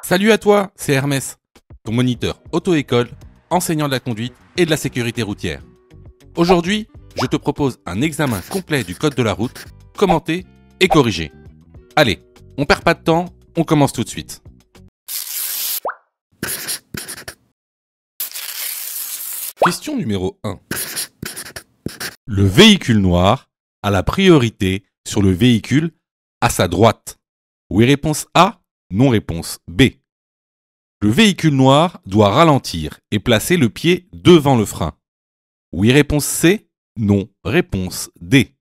Salut à toi, c'est Hermès, ton moniteur auto-école, enseignant de la conduite et de la sécurité routière. Aujourd'hui, je te propose un examen complet du code de la route, commenté et corrigé. Allez, on perd pas de temps, on commence tout de suite. Question numéro 1. Le véhicule noir a la priorité sur le véhicule à sa droite. Oui, réponse A, non, réponse B. Le véhicule noir doit ralentir et placer le pied devant le frein. Oui, réponse C, non, réponse D.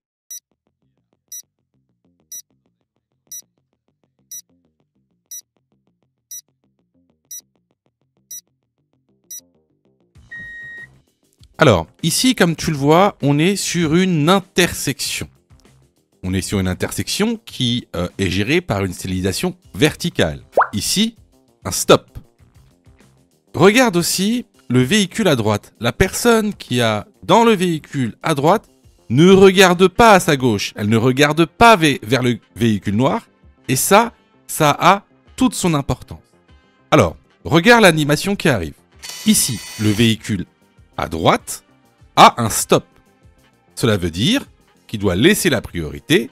Alors, ici, comme tu le vois, on est sur une intersection. On est sur une intersection qui est gérée par une signalisation verticale. Ici, un stop. Regarde aussi le véhicule à droite. La personne qui a dans le véhicule à droite ne regarde pas à sa gauche. Elle ne regarde pas vers le véhicule noir. Et ça a toute son importance. Alors, regarde l'animation qui arrive. Ici, le véhicule à droite a un stop. Cela veut dire qu'il doit laisser la priorité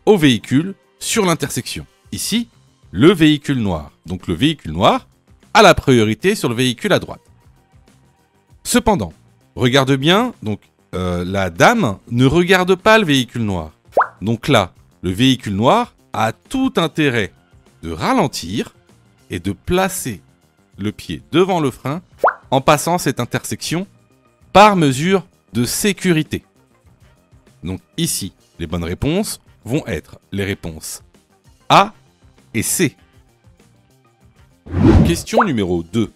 au véhicule sur l'intersection. Ici, le véhicule noir. Donc le véhicule noir a la priorité sur le véhicule à droite. Cependant, regarde bien, donc la dame ne regarde pas le véhicule noir. Donc là, le véhicule noir a tout intérêt de ralentir et de placer le pied devant le frein en passant cette intersection par mesure de sécurité. Donc ici, les bonnes réponses vont être les réponses A et C. Question numéro 2.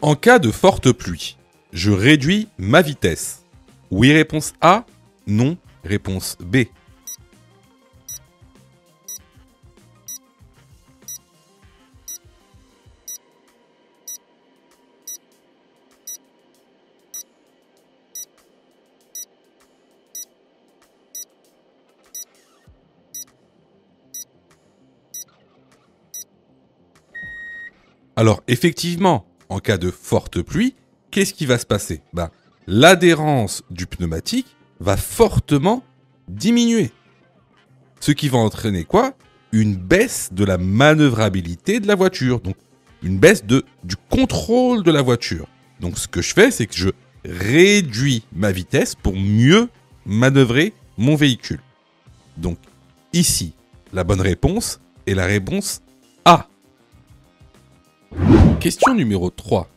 En cas de forte pluie, je réduis ma vitesse. Oui, réponse A. Non, réponse B. Alors effectivement, en cas de forte pluie, qu'est-ce qui va se passer ? L'adhérence du pneumatique va fortement diminuer. Ce qui va entraîner quoi ? Une baisse de la manœuvrabilité de la voiture. Donc une baisse du contrôle de la voiture. Donc ce que je fais, c'est que je réduis ma vitesse pour mieux manœuvrer mon véhicule. Donc ici, la bonne réponse est la réponse A. Question numéro 3.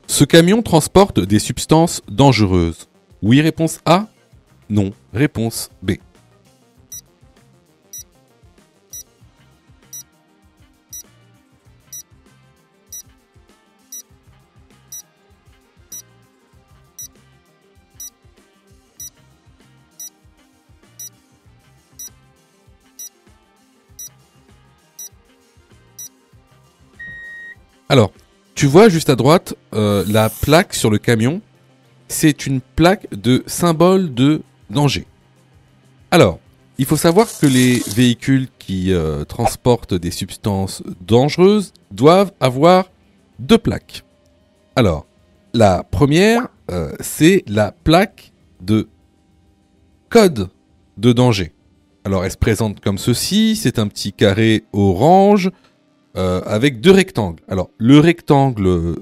Ce camion transporte des substances dangereuses. Oui, réponse A. Non, réponse B. Alors, tu vois juste à droite, la plaque sur le camion, c'est une plaque de symbole de danger. Alors, il faut savoir que les véhicules qui transportent des substances dangereuses doivent avoir deux plaques. Alors, la première, c'est la plaque de code de danger. Alors, elle se présente comme ceci, c'est un petit carré orange, avec deux rectangles. Alors, le rectangle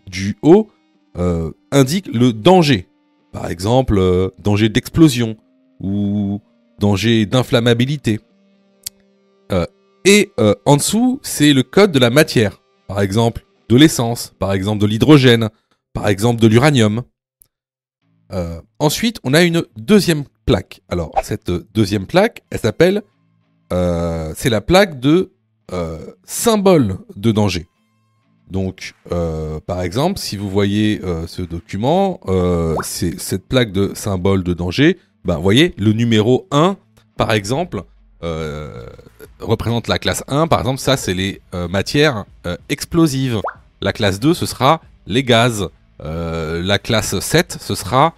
du haut indique le danger. Par exemple, danger d'explosion ou danger d'inflammabilité. Et en dessous, c'est le code de la matière. Par exemple, de l'essence, par exemple de l'hydrogène, par exemple de l'uranium. Ensuite, on a une deuxième plaque. Alors, cette deuxième plaque, elle s'appelle... c'est la plaque de symbole de danger. Donc, par exemple, si vous voyez ce document, c'est cette plaque de symbole de danger. Vous voyez, le numéro 1, par exemple, représente la classe 1. Par exemple, ça, c'est les matières explosives. La classe 2, ce sera les gaz. La classe 7, ce sera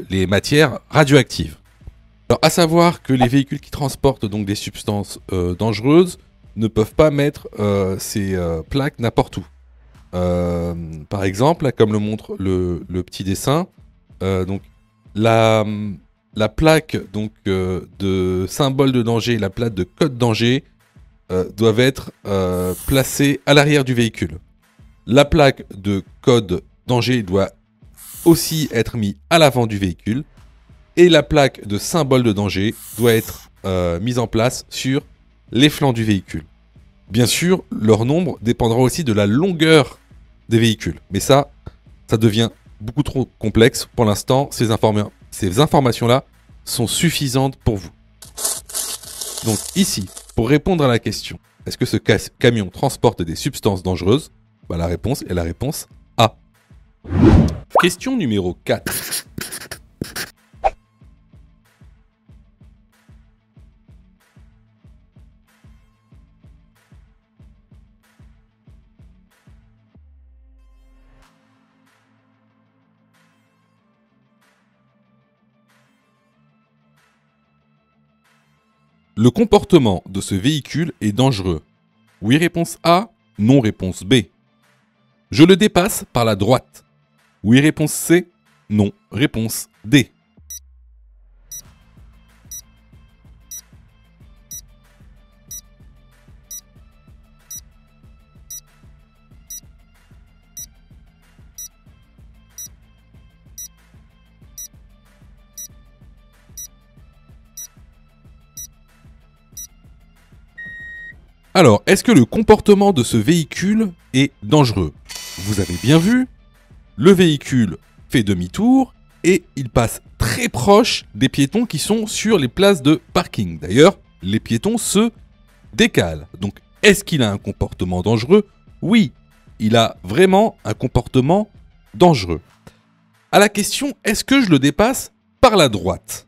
les matières radioactives. Alors, à savoir que les véhicules qui transportent donc des substances dangereuses ne peuvent pas mettre ces plaques n'importe où. Par exemple, là, comme le montre le petit dessin, donc la plaque donc, de symbole de danger et la plaque de code danger doivent être placées à l'arrière du véhicule. La plaque de code danger doit aussi être mise à l'avant du véhicule et la plaque de symbole de danger doit être mise en place sur les flancs du véhicule. Bien sûr, leur nombre dépendra aussi de la longueur des véhicules. Mais ça devient beaucoup trop complexe. Pour l'instant, ces informations-là sont suffisantes pour vous. Donc ici, pour répondre à la question, est-ce que ce camion transporte des substances dangereuses ? La réponse est la réponse A. Question numéro 4. Le comportement de ce véhicule est dangereux. Oui, réponse A. Non, réponse B. Je le dépasse par la droite. Oui, réponse C. Non, réponse D. Alors, est-ce que le comportement de ce véhicule est dangereux ? Vous avez bien vu, le véhicule fait demi-tour et il passe très proche des piétons qui sont sur les places de parking. D'ailleurs, les piétons se décalent. Donc, est-ce qu'il a un comportement dangereux ? Oui, il a vraiment un comportement dangereux. À la question, est-ce que je le dépasse par la droite ?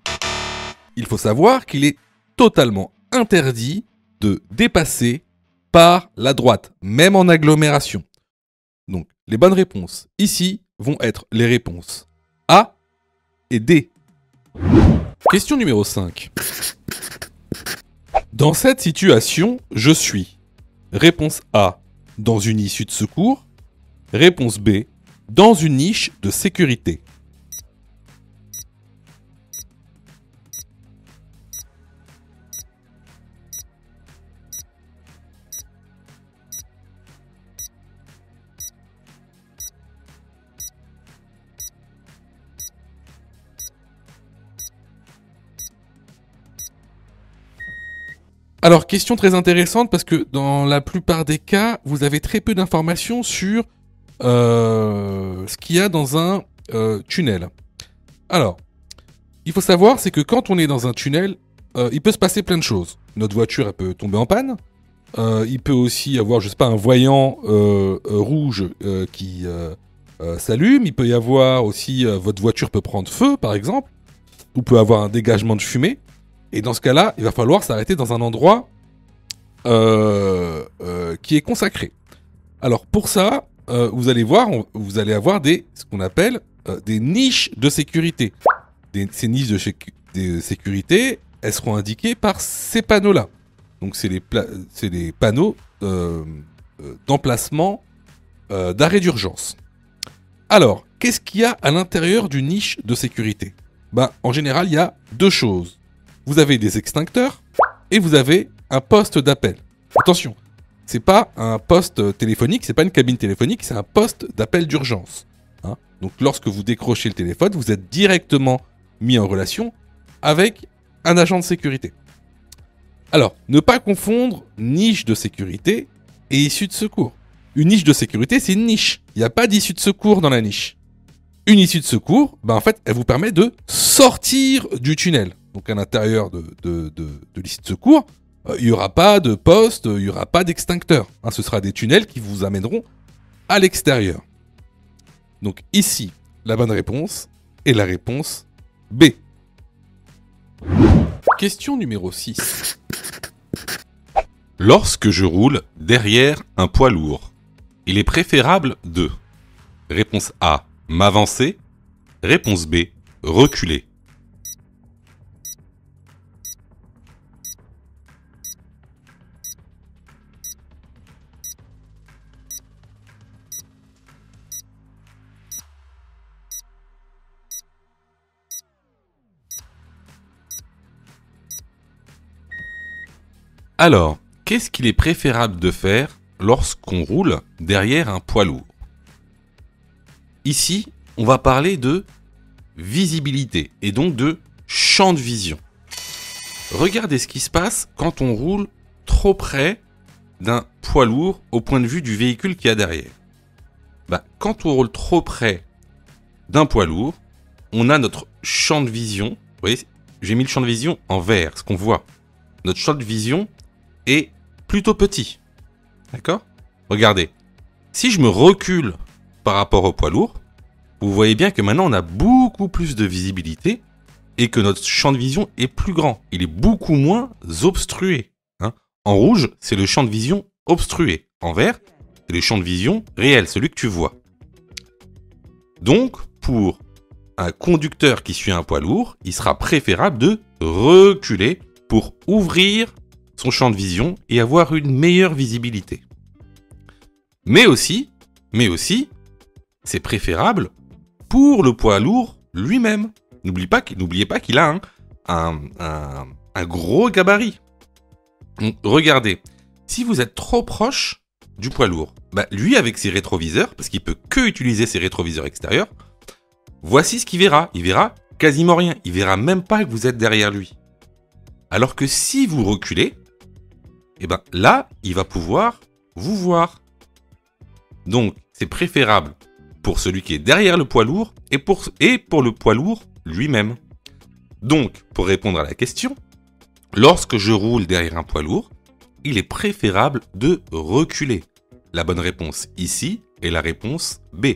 Il faut savoir qu'il est totalement interdit de dépasser par la droite, même en agglomération. Donc, les bonnes réponses ici vont être les réponses A et D. Question numéro 5. Dans cette situation, je suis réponse A, dans une issue de secours. Réponse B, dans une niche de sécurité. Alors, question très intéressante parce que dans la plupart des cas, vous avez très peu d'informations sur ce qu'il y a dans un tunnel. Alors, il faut savoir, c'est que quand on est dans un tunnel, il peut se passer plein de choses. Notre voiture, elle peut tomber en panne. Il peut aussi y avoir, je sais pas, un voyant rouge qui s'allume. Il peut y avoir aussi, votre voiture peut prendre feu, par exemple. Ou peut avoir un dégagement de fumée. Et dans ce cas-là, il va falloir s'arrêter dans un endroit qui est consacré. Alors pour ça, vous allez voir, vous allez avoir ce qu'on appelle des niches de sécurité. Ces niches de sécurité, elles seront indiquées par ces panneaux-là. Donc c'est les panneaux d'emplacement d'arrêt d'urgence. Alors, qu'est-ce qu'il y a à l'intérieur d'une niche de sécurité ? En général, il y a deux choses. Vous avez des extincteurs et vous avez un poste d'appel. Attention, c'est pas un poste téléphonique, c'est pas une cabine téléphonique, c'est un poste d'appel d'urgence. Hein ? Donc lorsque vous décrochez le téléphone, vous êtes directement mis en relation avec un agent de sécurité. Alors, ne pas confondre niche de sécurité et issue de secours. Une niche de sécurité, c'est une niche. Il n'y a pas d'issue de secours dans la niche. Une issue de secours, en fait, elle vous permet de sortir du tunnel. Donc à l'intérieur de l'issue de secours, il n'y aura pas de poste, il n'y aura pas d'extincteur. Hein, ce sera des tunnels qui vous amèneront à l'extérieur. Donc ici, la bonne réponse est la réponse B. Question numéro 6. Lorsque je roule derrière un poids lourd, il est préférable de... Réponse A, m'avancer. Réponse B, reculer. Alors, qu'est-ce qu'il est préférable de faire lorsqu'on roule derrière un poids lourd? Ici, on va parler de visibilité et donc de champ de vision. Regardez ce qui se passe quand on roule trop près d'un poids lourd au point de vue du véhicule qu'il y a derrière. Quand on roule trop près d'un poids lourd, on a notre champ de vision. Vous voyez, j'ai mis le champ de vision en vert, ce qu'on voit. Notre champ de vision est plutôt petit. D'accord? Regardez. Si je me recule par rapport au poids lourd, vous voyez bien que maintenant on a beaucoup plus de visibilité et que notre champ de vision est plus grand. Il est beaucoup moins obstrué. En rouge, c'est le champ de vision obstrué. En vert, c'est le champ de vision réel, celui que tu vois. Donc, pour un conducteur qui suit un poids lourd, il sera préférable de reculer pour ouvrir son champ de vision et avoir une meilleure visibilité. Mais aussi, c'est préférable pour le poids lourd lui-même. N'oubliez pas qu'il a un gros gabarit. Donc, regardez, si vous êtes trop proche du poids lourd, lui avec ses rétroviseurs, parce qu'il peut que utiliser ses rétroviseurs extérieurs, voici ce qu'il verra. Il verra quasiment rien. Il verra même pas que vous êtes derrière lui. Alors que si vous reculez, là, il va pouvoir vous voir. Donc, c'est préférable pour celui qui est derrière le poids lourd et pour le poids lourd lui-même. Donc, pour répondre à la question, lorsque je roule derrière un poids lourd, il est préférable de reculer. La bonne réponse ici est la réponse B.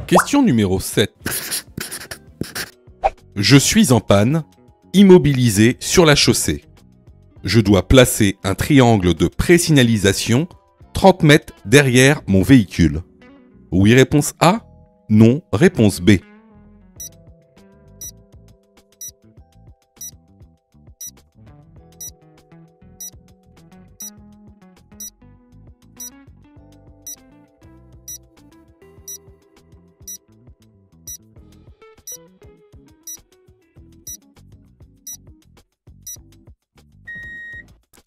Question numéro 7. Je suis en panne, immobilisé sur la chaussée. Je dois placer un triangle de présignalisation 30 mètres derrière mon véhicule. Oui, réponse A. Non, réponse B.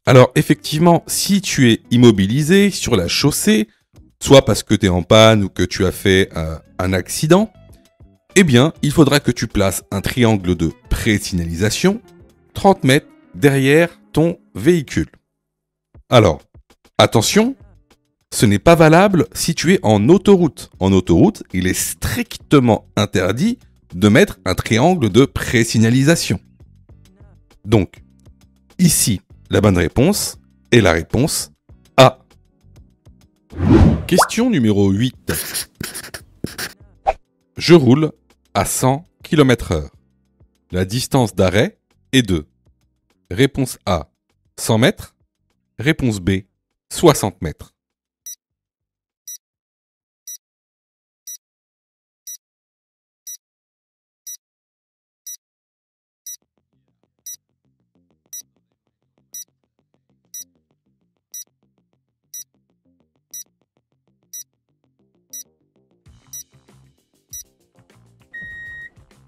Alors effectivement, si tu es immobilisé sur la chaussée, soit parce que tu es en panne ou que tu as fait un accident, eh bien, il faudra que tu places un triangle de présignalisation 30 mètres derrière ton véhicule. Alors, attention, ce n'est pas valable si tu es en autoroute. En autoroute, il est strictement interdit de mettre un triangle de présignalisation. Donc, ici, la bonne réponse est la réponse A. Question numéro 8. Je roule à 100 km/h. La distance d'arrêt est de réponse A, 100 mètres. Réponse B, 60 mètres.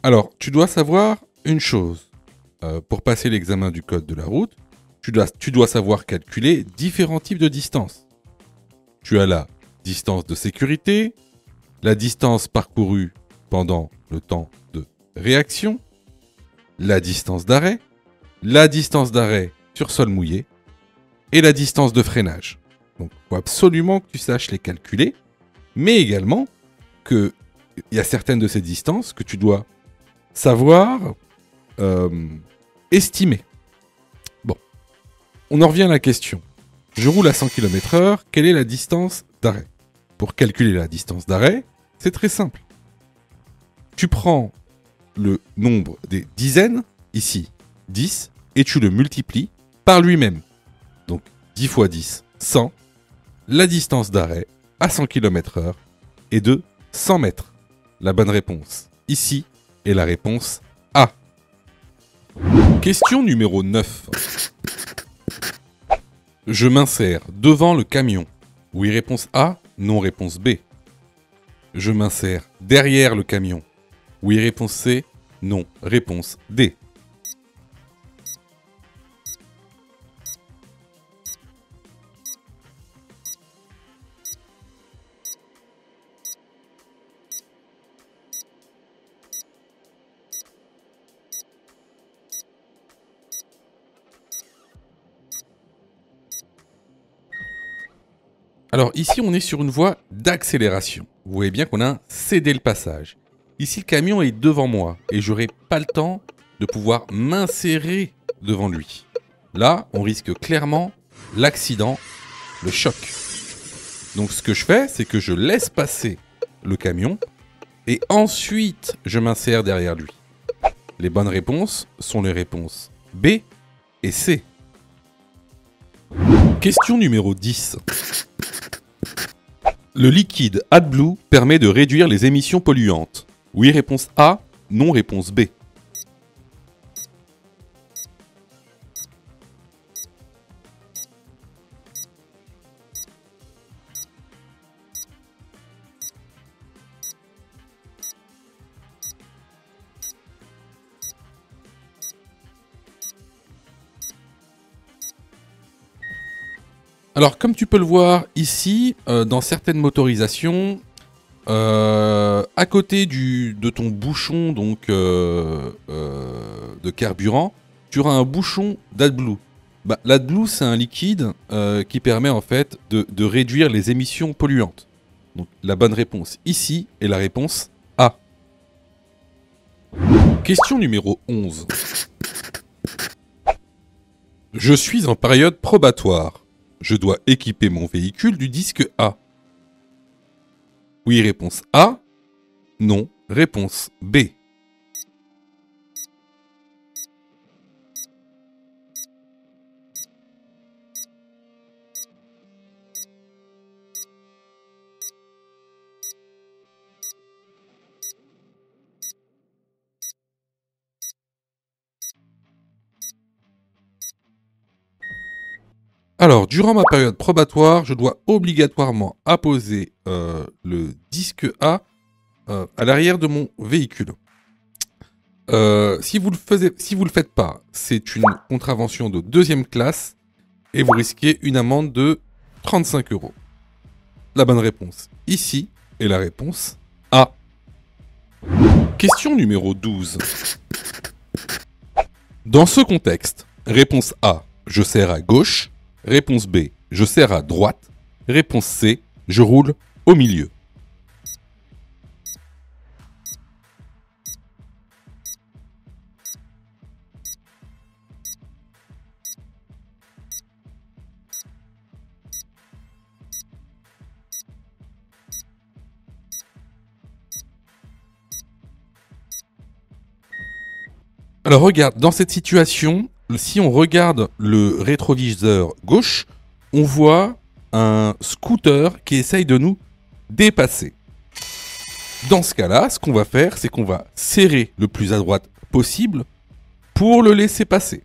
Alors, tu dois savoir une chose. Pour passer l'examen du code de la route, tu dois savoir calculer différents types de distances. Tu as la distance de sécurité, la distance parcourue pendant le temps de réaction, la distance d'arrêt sur sol mouillé et la distance de freinage. Donc, il faut absolument que tu saches les calculer, mais également qu'il y a certaines de ces distances que tu dois savoir estimer. Bon, on en revient à la question. Je roule à 100 km/h, quelle est la distance d'arrêt? Pour calculer la distance d'arrêt, c'est très simple. Tu prends le nombre des dizaines, ici 10, et tu le multiplies par lui-même. Donc 10 fois 10, 100. La distance d'arrêt à 100 km/h est de 100 mètres. La bonne réponse ici est la réponse A. Question numéro 9. Je m'insère devant le camion. Oui, réponse A. Non, réponse B. Je m'insère derrière le camion. Oui, réponse C. Non, réponse D. Alors ici, on est sur une voie d'accélération. Vous voyez bien qu'on a cédé le passage. Ici, le camion est devant moi et j'aurai pas le temps de pouvoir m'insérer devant lui. Là, on risque clairement l'accident, le choc. Donc ce que je fais, c'est que je laisse passer le camion et ensuite je m'insère derrière lui. Les bonnes réponses sont les réponses B et C. Question numéro 10. Le liquide AdBlue permet de réduire les émissions polluantes. Oui, réponse A. Non, réponse B. Alors, comme tu peux le voir ici, dans certaines motorisations, à côté de ton bouchon donc, de carburant, tu auras un bouchon d'AdBlue. Bah, L'AdBlue, c'est un liquide qui permet en fait de réduire les émissions polluantes. Donc, la bonne réponse ici est la réponse A. Question numéro 11. Je suis en période probatoire. Je dois équiper mon véhicule du disque A. Oui, réponse A. Non, réponse B. Alors, durant ma période probatoire, je dois obligatoirement apposer le disque A à l'arrière de mon véhicule. Si vous le faites pas, c'est une contravention de 2e classe et vous risquez une amende de 35 €. La bonne réponse ici est la réponse A. Question numéro 12. Dans ce contexte, réponse A, je serre à gauche. Réponse B, je serre à droite. Réponse C, je roule au milieu. Alors regarde, dans cette situation, si on regarde le rétroviseur gauche, on voit un scooter qui essaye de nous dépasser. Dans ce cas-là, ce qu'on va faire, c'est qu'on va serrer le plus à droite possible pour le laisser passer.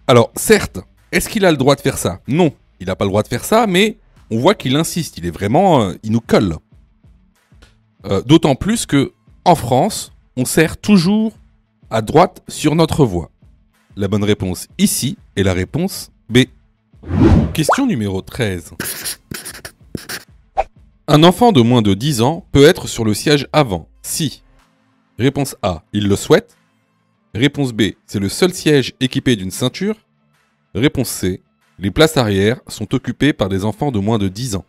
Alors certes, est-ce qu'il a le droit de faire ça? Non, il n'a pas le droit de faire ça, mais on voit qu'il insiste, il nous colle. D'autant plus que en France, on serre toujours à droite sur notre voie. La bonne réponse ici est la réponse B. Question numéro 13. Un enfant de moins de 10 ans peut être sur le siège avant si réponse A, il le souhaite. Réponse B, c'est le seul siège équipé d'une ceinture. Réponse C, les places arrière sont occupées par des enfants de moins de 10 ans.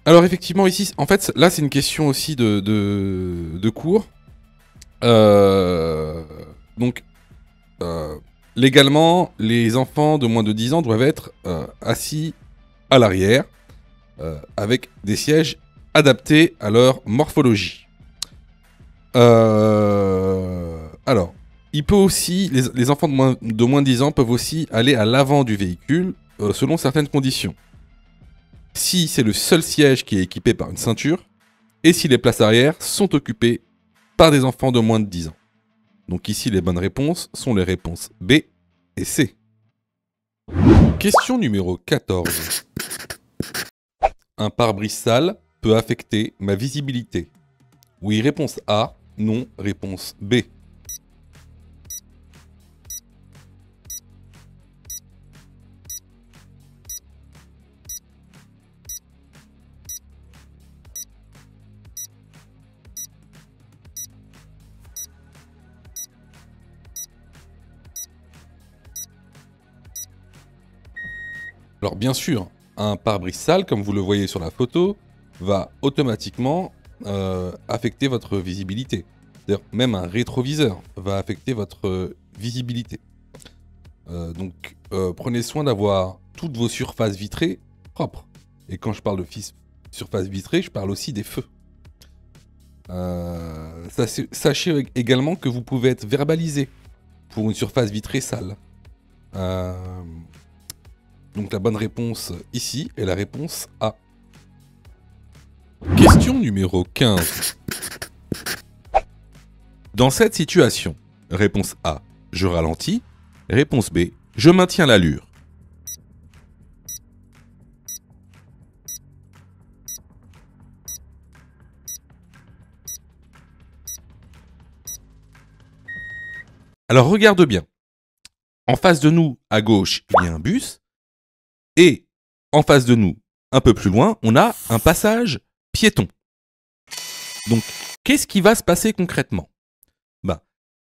Alors effectivement ici, en fait là c'est une question aussi de cours. Donc légalement, les enfants de moins de 10 ans doivent être assis à l'arrière avec des sièges adaptés à leur morphologie. Alors, il peut aussi, les enfants de moins de 10 ans peuvent aussi aller à l'avant du véhicule selon certaines conditions. Si c'est le seul siège qui est équipé par une ceinture, et si les places arrière sont occupées par des enfants de moins de 10 ans. Donc ici, les bonnes réponses sont les réponses B et C. Question numéro 14. Un pare-brise sale peut affecter ma visibilité. Oui, réponse A. Non, réponse B. Alors bien sûr, un pare-brise sale, comme vous le voyez sur la photo, va automatiquement affecter votre visibilité. D'ailleurs, même un rétroviseur va affecter votre visibilité. Donc, prenez soin d'avoir toutes vos surfaces vitrées propres. Et quand je parle de surfaces vitrées, je parle aussi des feux. Sachez également que vous pouvez être verbalisé pour une surface vitrée sale. Donc la bonne réponse ici est la réponse A. Question numéro 15. Dans cette situation, réponse A, je ralentis. Réponse B, je maintiens l'allure. Alors regarde bien. En face de nous, à gauche, il y a un bus. Et en face de nous, un peu plus loin, on a un passage piéton. Donc, qu'est-ce qui va se passer concrètement ?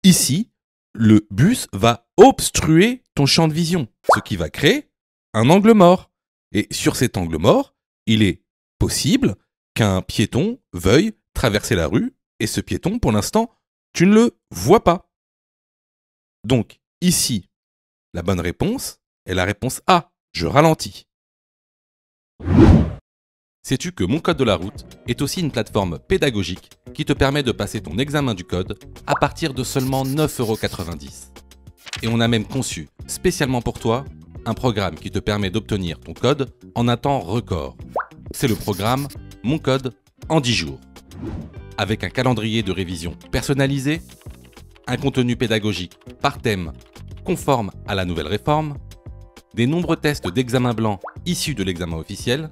Ici, le bus va obstruer ton champ de vision, ce qui va créer un angle mort. Et sur cet angle mort, il est possible qu'un piéton veuille traverser la rue, et ce piéton, pour l'instant, tu ne le vois pas. Donc, ici, la bonne réponse est la réponse A, je ralentis. Sais-tu que Mon Code de la route est aussi une plateforme pédagogique qui te permet de passer ton examen du code à partir de seulement 9,90 €. Et on a même conçu, spécialement pour toi, un programme qui te permet d'obtenir ton code en un temps record. C'est le programme Mon Code en 10 jours. Avec un calendrier de révision personnalisé, un contenu pédagogique par thème conforme à la nouvelle réforme, des nombreux tests d'examen blanc issus de l'examen officiel,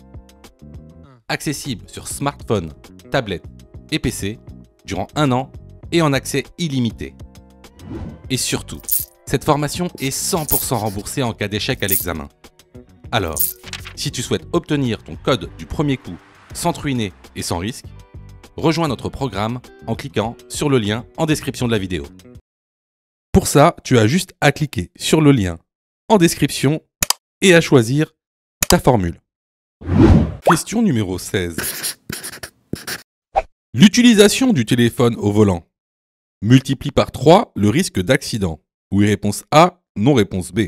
accessible sur smartphone, tablette et PC durant 1 an et en accès illimité. Et surtout, cette formation est 100% remboursée en cas d'échec à l'examen. Alors, si tu souhaites obtenir ton code du premier coup sans te ruiner et sans risque, rejoins notre programme en cliquant sur le lien en description de la vidéo. Pour ça, tu as juste à cliquer sur le lien en description et à choisir ta formule. Question numéro 16. L'utilisation du téléphone au volant multiplie par 3 le risque d'accident. Oui, réponse A, non, réponse B.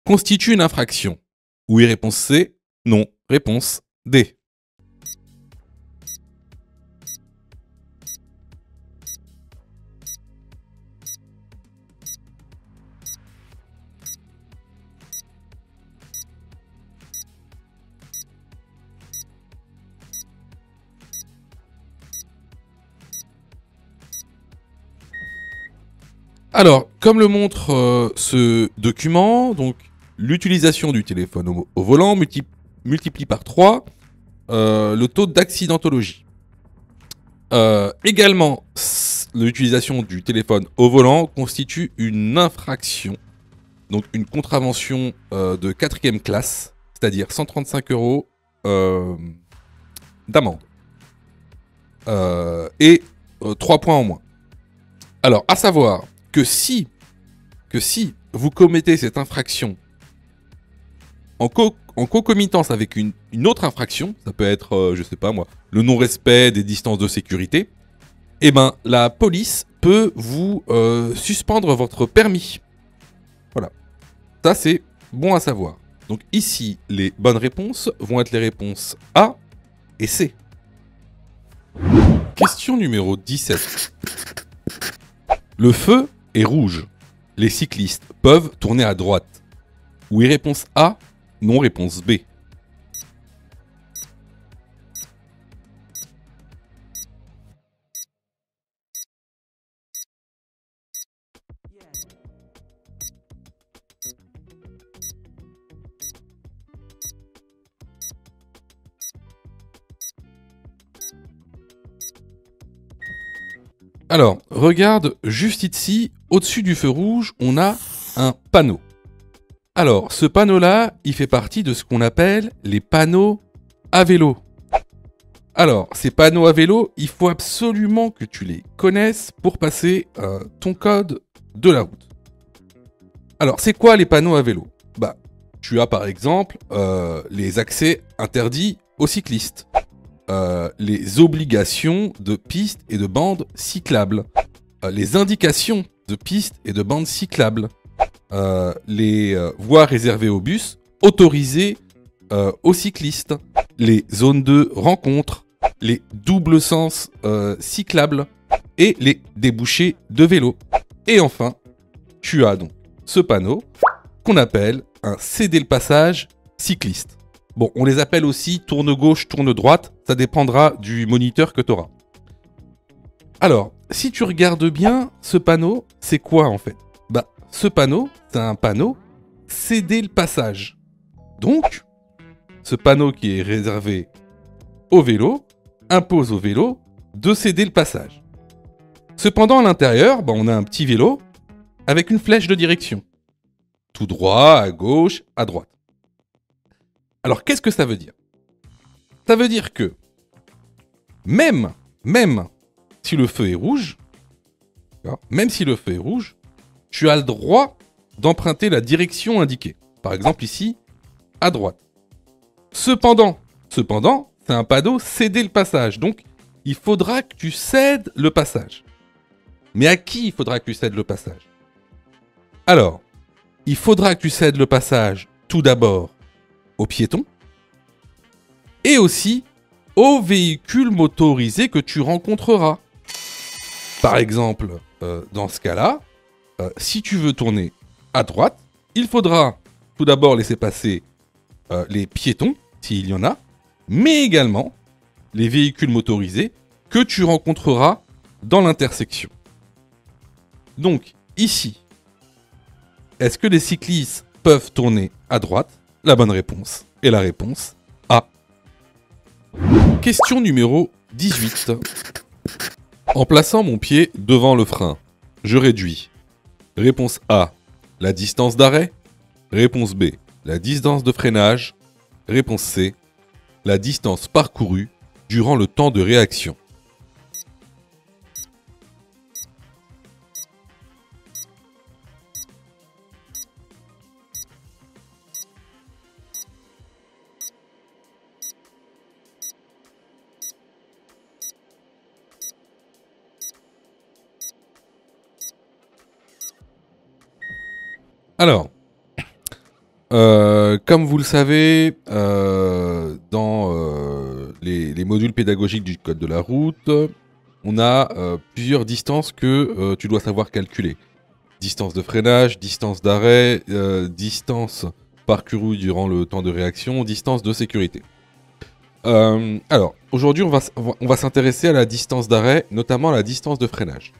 Constitue une infraction. Oui, réponse C, non, réponse D. Alors, comme le montre ce document, donc l'utilisation du téléphone au volant multiplie par 3 le taux d'accidentologie. Également, l'utilisation du téléphone au volant constitue une infraction, donc une contravention de 4e classe, c'est-à-dire 135 € d'amende. Et 3 points en moins. Alors, à savoir que si vous commettez cette infraction en concomitance avec une autre infraction, ça peut être, je sais pas moi, le non-respect des distances de sécurité, eh ben, la police peut vous suspendre votre permis. Voilà. Ça, c'est bon à savoir. Donc ici, les bonnes réponses vont être les réponses A et C. Question numéro 17. Le feu est rouge. Les cyclistes peuvent tourner à droite. Oui, réponse A. Non, réponse B. Alors, regarde juste ici, au-dessus du feu rouge, on a un panneau. Alors, ce panneau-là, il fait partie de ce qu'on appelle les panneaux à vélo. Alors, ces panneaux à vélo, il faut absolument que tu les connaisses pour passer ton code de la route. Alors, c'est quoi les panneaux à vélo ? tu as par exemple les accès interdits aux cyclistes, les obligations de pistes et de bandes cyclables, les indications de pistes et de bandes cyclables, les voies réservées aux bus autorisées aux cyclistes, les zones de rencontre, les doubles sens cyclables et les débouchés de vélo. Et enfin, tu as donc ce panneau qu'on appelle un céder le passage cycliste. Bon, on les appelle aussi tourne gauche, tourne droite, ça dépendra du moniteur que tu auras. Alors, si tu regardes bien, ce panneau, c'est quoi en fait? Bah, ce panneau, c'est un panneau céder le passage. Donc, ce panneau qui est réservé au vélo impose au vélo de céder le passage. Cependant, à l'intérieur, bah, on a un petit vélo avec une flèche de direction. Tout droit, à gauche, à droite. Alors, qu'est-ce que ça veut dire? Ça veut dire que même si le feu est rouge, tu as le droit d'emprunter la direction indiquée. Par exemple, ici, à droite. Cependant, c'est un panneau céder le passage. Donc, il faudra que tu cèdes le passage. Mais à qui il faudra que tu cèdes le passage? Alors, il faudra que tu cèdes le passage tout d'abord aux piétons et aussi aux véhicules motorisés que tu rencontreras. Par exemple, dans ce cas-là, si tu veux tourner à droite, il faudra tout d'abord laisser passer les piétons, s'il y en a, mais également les véhicules motorisés que tu rencontreras dans l'intersection. Donc, ici, est-ce que les cyclistes peuvent tourner à droite? La bonne réponse est la réponse A. Question numéro 18. En plaçant mon pied devant le frein, je réduis. Réponse A, la distance d'arrêt. Réponse B, la distance de freinage. Réponse C, la distance parcourue durant le temps de réaction. Alors, comme vous le savez, dans les modules pédagogiques du code de la route, on a plusieurs distances que tu dois savoir calculer. Distance de freinage, distance d'arrêt, distance parcourue durant le temps de réaction, distance de sécurité. Alors, aujourd'hui, on va s'intéresser à la distance d'arrêt, notamment à la distance de freinage.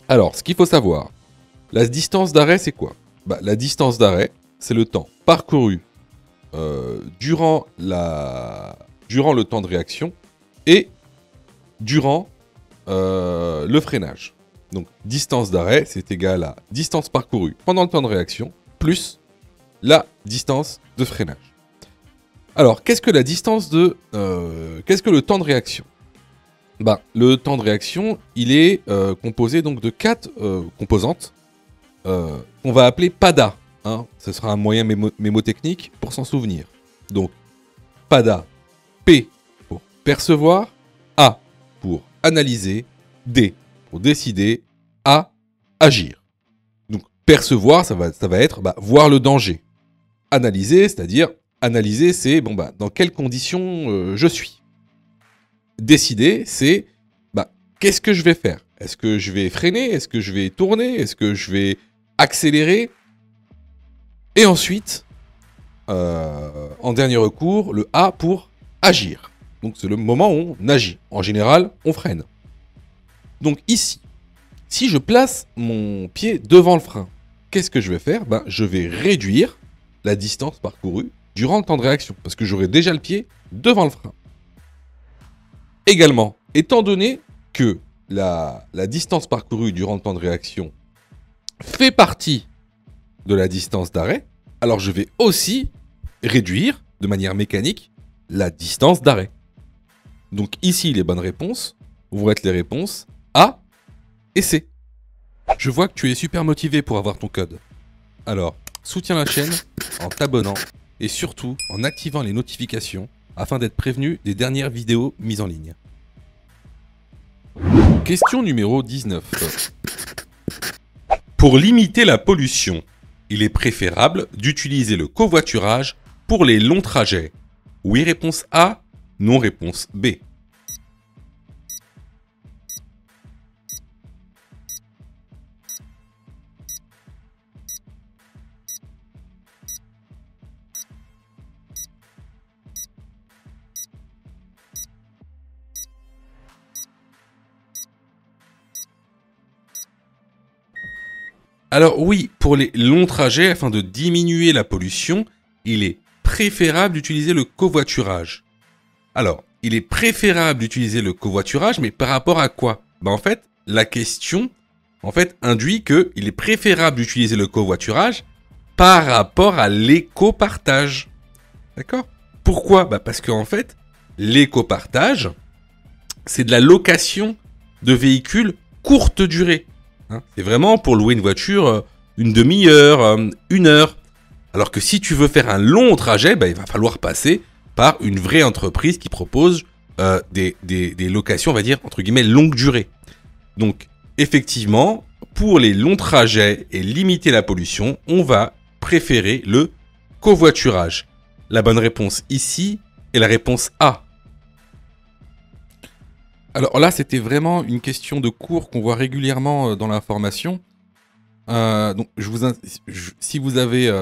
Alors, ce qu'il faut savoir, la distance d'arrêt, c'est quoi? Bah, la distance d'arrêt, c'est le temps parcouru durant le temps de réaction et durant le freinage. Donc, distance d'arrêt, c'est égal à distance parcourue pendant le temps de réaction plus la distance de freinage. Alors, qu'est-ce que le temps de réaction? Bah, le temps de réaction, il est composé donc de 4 composantes qu'on va appeler PADA. Ce sera un moyen mémotechnique pour s'en souvenir. Donc, PADA, P pour percevoir, A pour analyser, D pour décider, A, agir. Donc, percevoir, ça va être voir le danger. Analyser, c'est-à-dire, analyser, c'est dans quelles conditions je suis. Décider, c'est qu'est-ce que je vais faire? Est-ce que je vais freiner? Est-ce que je vais tourner? Est-ce que je vais accélérer? Et ensuite, en dernier recours, le A pour agir. Donc c'est le moment où on agit. En général, on freine. Donc ici, si je place mon pied devant le frein, qu'est-ce que je vais faire? Je vais réduire la distance parcourue durant le temps de réaction, parce que j'aurai déjà le pied devant le frein. Également, étant donné que la distance parcourue durant le temps de réaction fait partie de la distance d'arrêt, alors je vais aussi réduire de manière mécanique la distance d'arrêt. Donc ici, les bonnes réponses vont être les réponses A et C. Je vois que tu es super motivé pour avoir ton code. Alors, soutiens la chaîne en t'abonnant et surtout en activant les notifications afin d'être prévenu des dernières vidéos mises en ligne. Question numéro 19. Pour limiter la pollution, il est préférable d'utiliser le covoiturage pour les longs trajets. Oui, réponse A. Non, réponse B. Alors oui, pour les longs trajets, afin de diminuer la pollution, il est préférable d'utiliser le covoiturage. Alors, il est préférable d'utiliser le covoiturage, mais par rapport à quoi? En fait, la question induit qu'il est préférable d'utiliser le covoiturage par rapport à l'éco-partage. D'accord? Pourquoi? Parce qu'en fait, l'éco-partage, c'est de la location de véhicules courte durée. C'est vraiment pour louer une voiture une demi-heure, une heure. Alors que si tu veux faire un long trajet, il va falloir passer par une vraie entreprise qui propose des locations, on va dire, entre guillemets, longue durée. Donc, effectivement, pour les longs trajets et limiter la pollution, on va préférer le covoiturage. La bonne réponse ici est la réponse A. Alors là, c'était vraiment une question de cours qu'on voit régulièrement dans l'information. Donc, si vous avez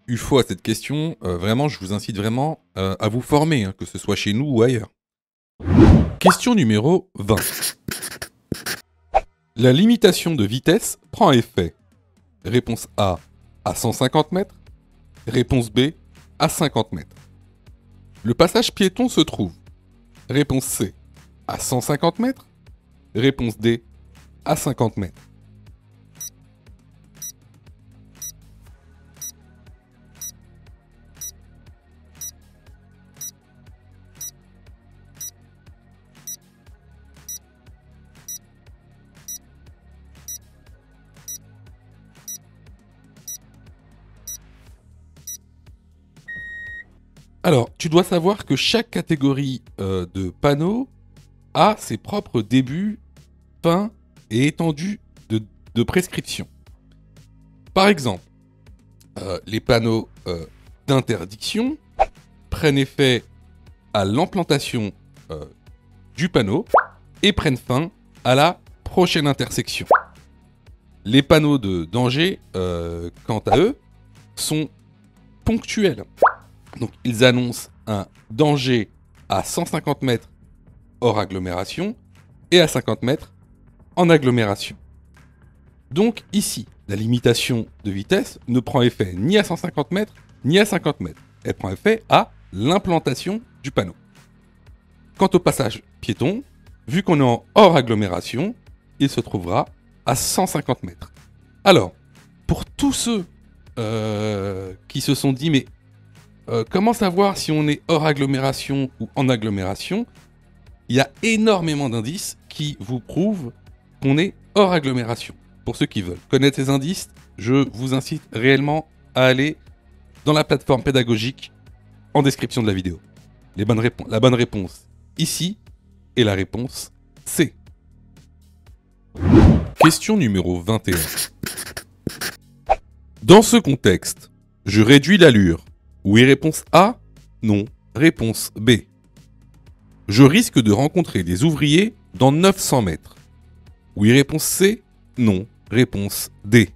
eu faux à cette question, vraiment, je vous incite vraiment à vous former, que ce soit chez nous ou ailleurs. Question numéro 20. La limitation de vitesse prend effet. Réponse A, à 150 mètres. Réponse B, à 50 mètres. Le passage piéton se trouve. Réponse C, à 150 mètres. Réponse D, à 50 mètres. Alors, tu dois savoir que chaque catégorie de panneaux a ses propres débuts, fins et étendues de prescription. Par exemple, les panneaux d'interdiction prennent effet à l'implantation du panneau et prennent fin à la prochaine intersection. Les panneaux de danger, quant à eux, sont ponctuels. Donc, ils annoncent un danger à 150 mètres hors agglomération et à 50 mètres en agglomération. Donc, ici, la limitation de vitesse ne prend effet ni à 150 mètres ni à 50 mètres. Elle prend effet à l'implantation du panneau. Quant au passage piéton, vu qu'on est en hors agglomération, il se trouvera à 150 mètres. Alors, pour tous ceux qui se sont dit, mais comment savoir si on est hors agglomération ou en agglomération? Il y a énormément d'indices qui vous prouvent qu'on est hors agglomération. Pour ceux qui veulent connaître ces indices, je vous incite réellement à aller dans la plateforme pédagogique en description de la vidéo. La bonne réponse ici est la réponse C. Question numéro 21. Dans ce contexte, je réduis l'allure. Oui, réponse A. Non, réponse B. Je risque de rencontrer des ouvriers dans 900 mètres. Oui, réponse C. Non, réponse D.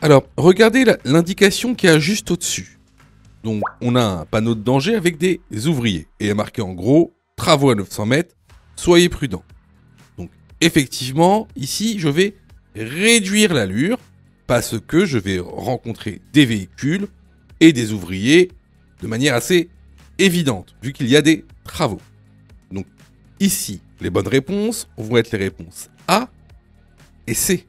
Alors, regardez l'indication qu'il y a juste au-dessus. Donc, on a un panneau de danger avec des ouvriers. Et il est marqué en gros, travaux à 900 mètres, soyez prudents. Donc, effectivement, ici, je vais réduire l'allure parce que je vais rencontrer des véhicules et des ouvriers de manière assez évidente, vu qu'il y a des travaux. Donc, ici, les bonnes réponses vont être les réponses A et C.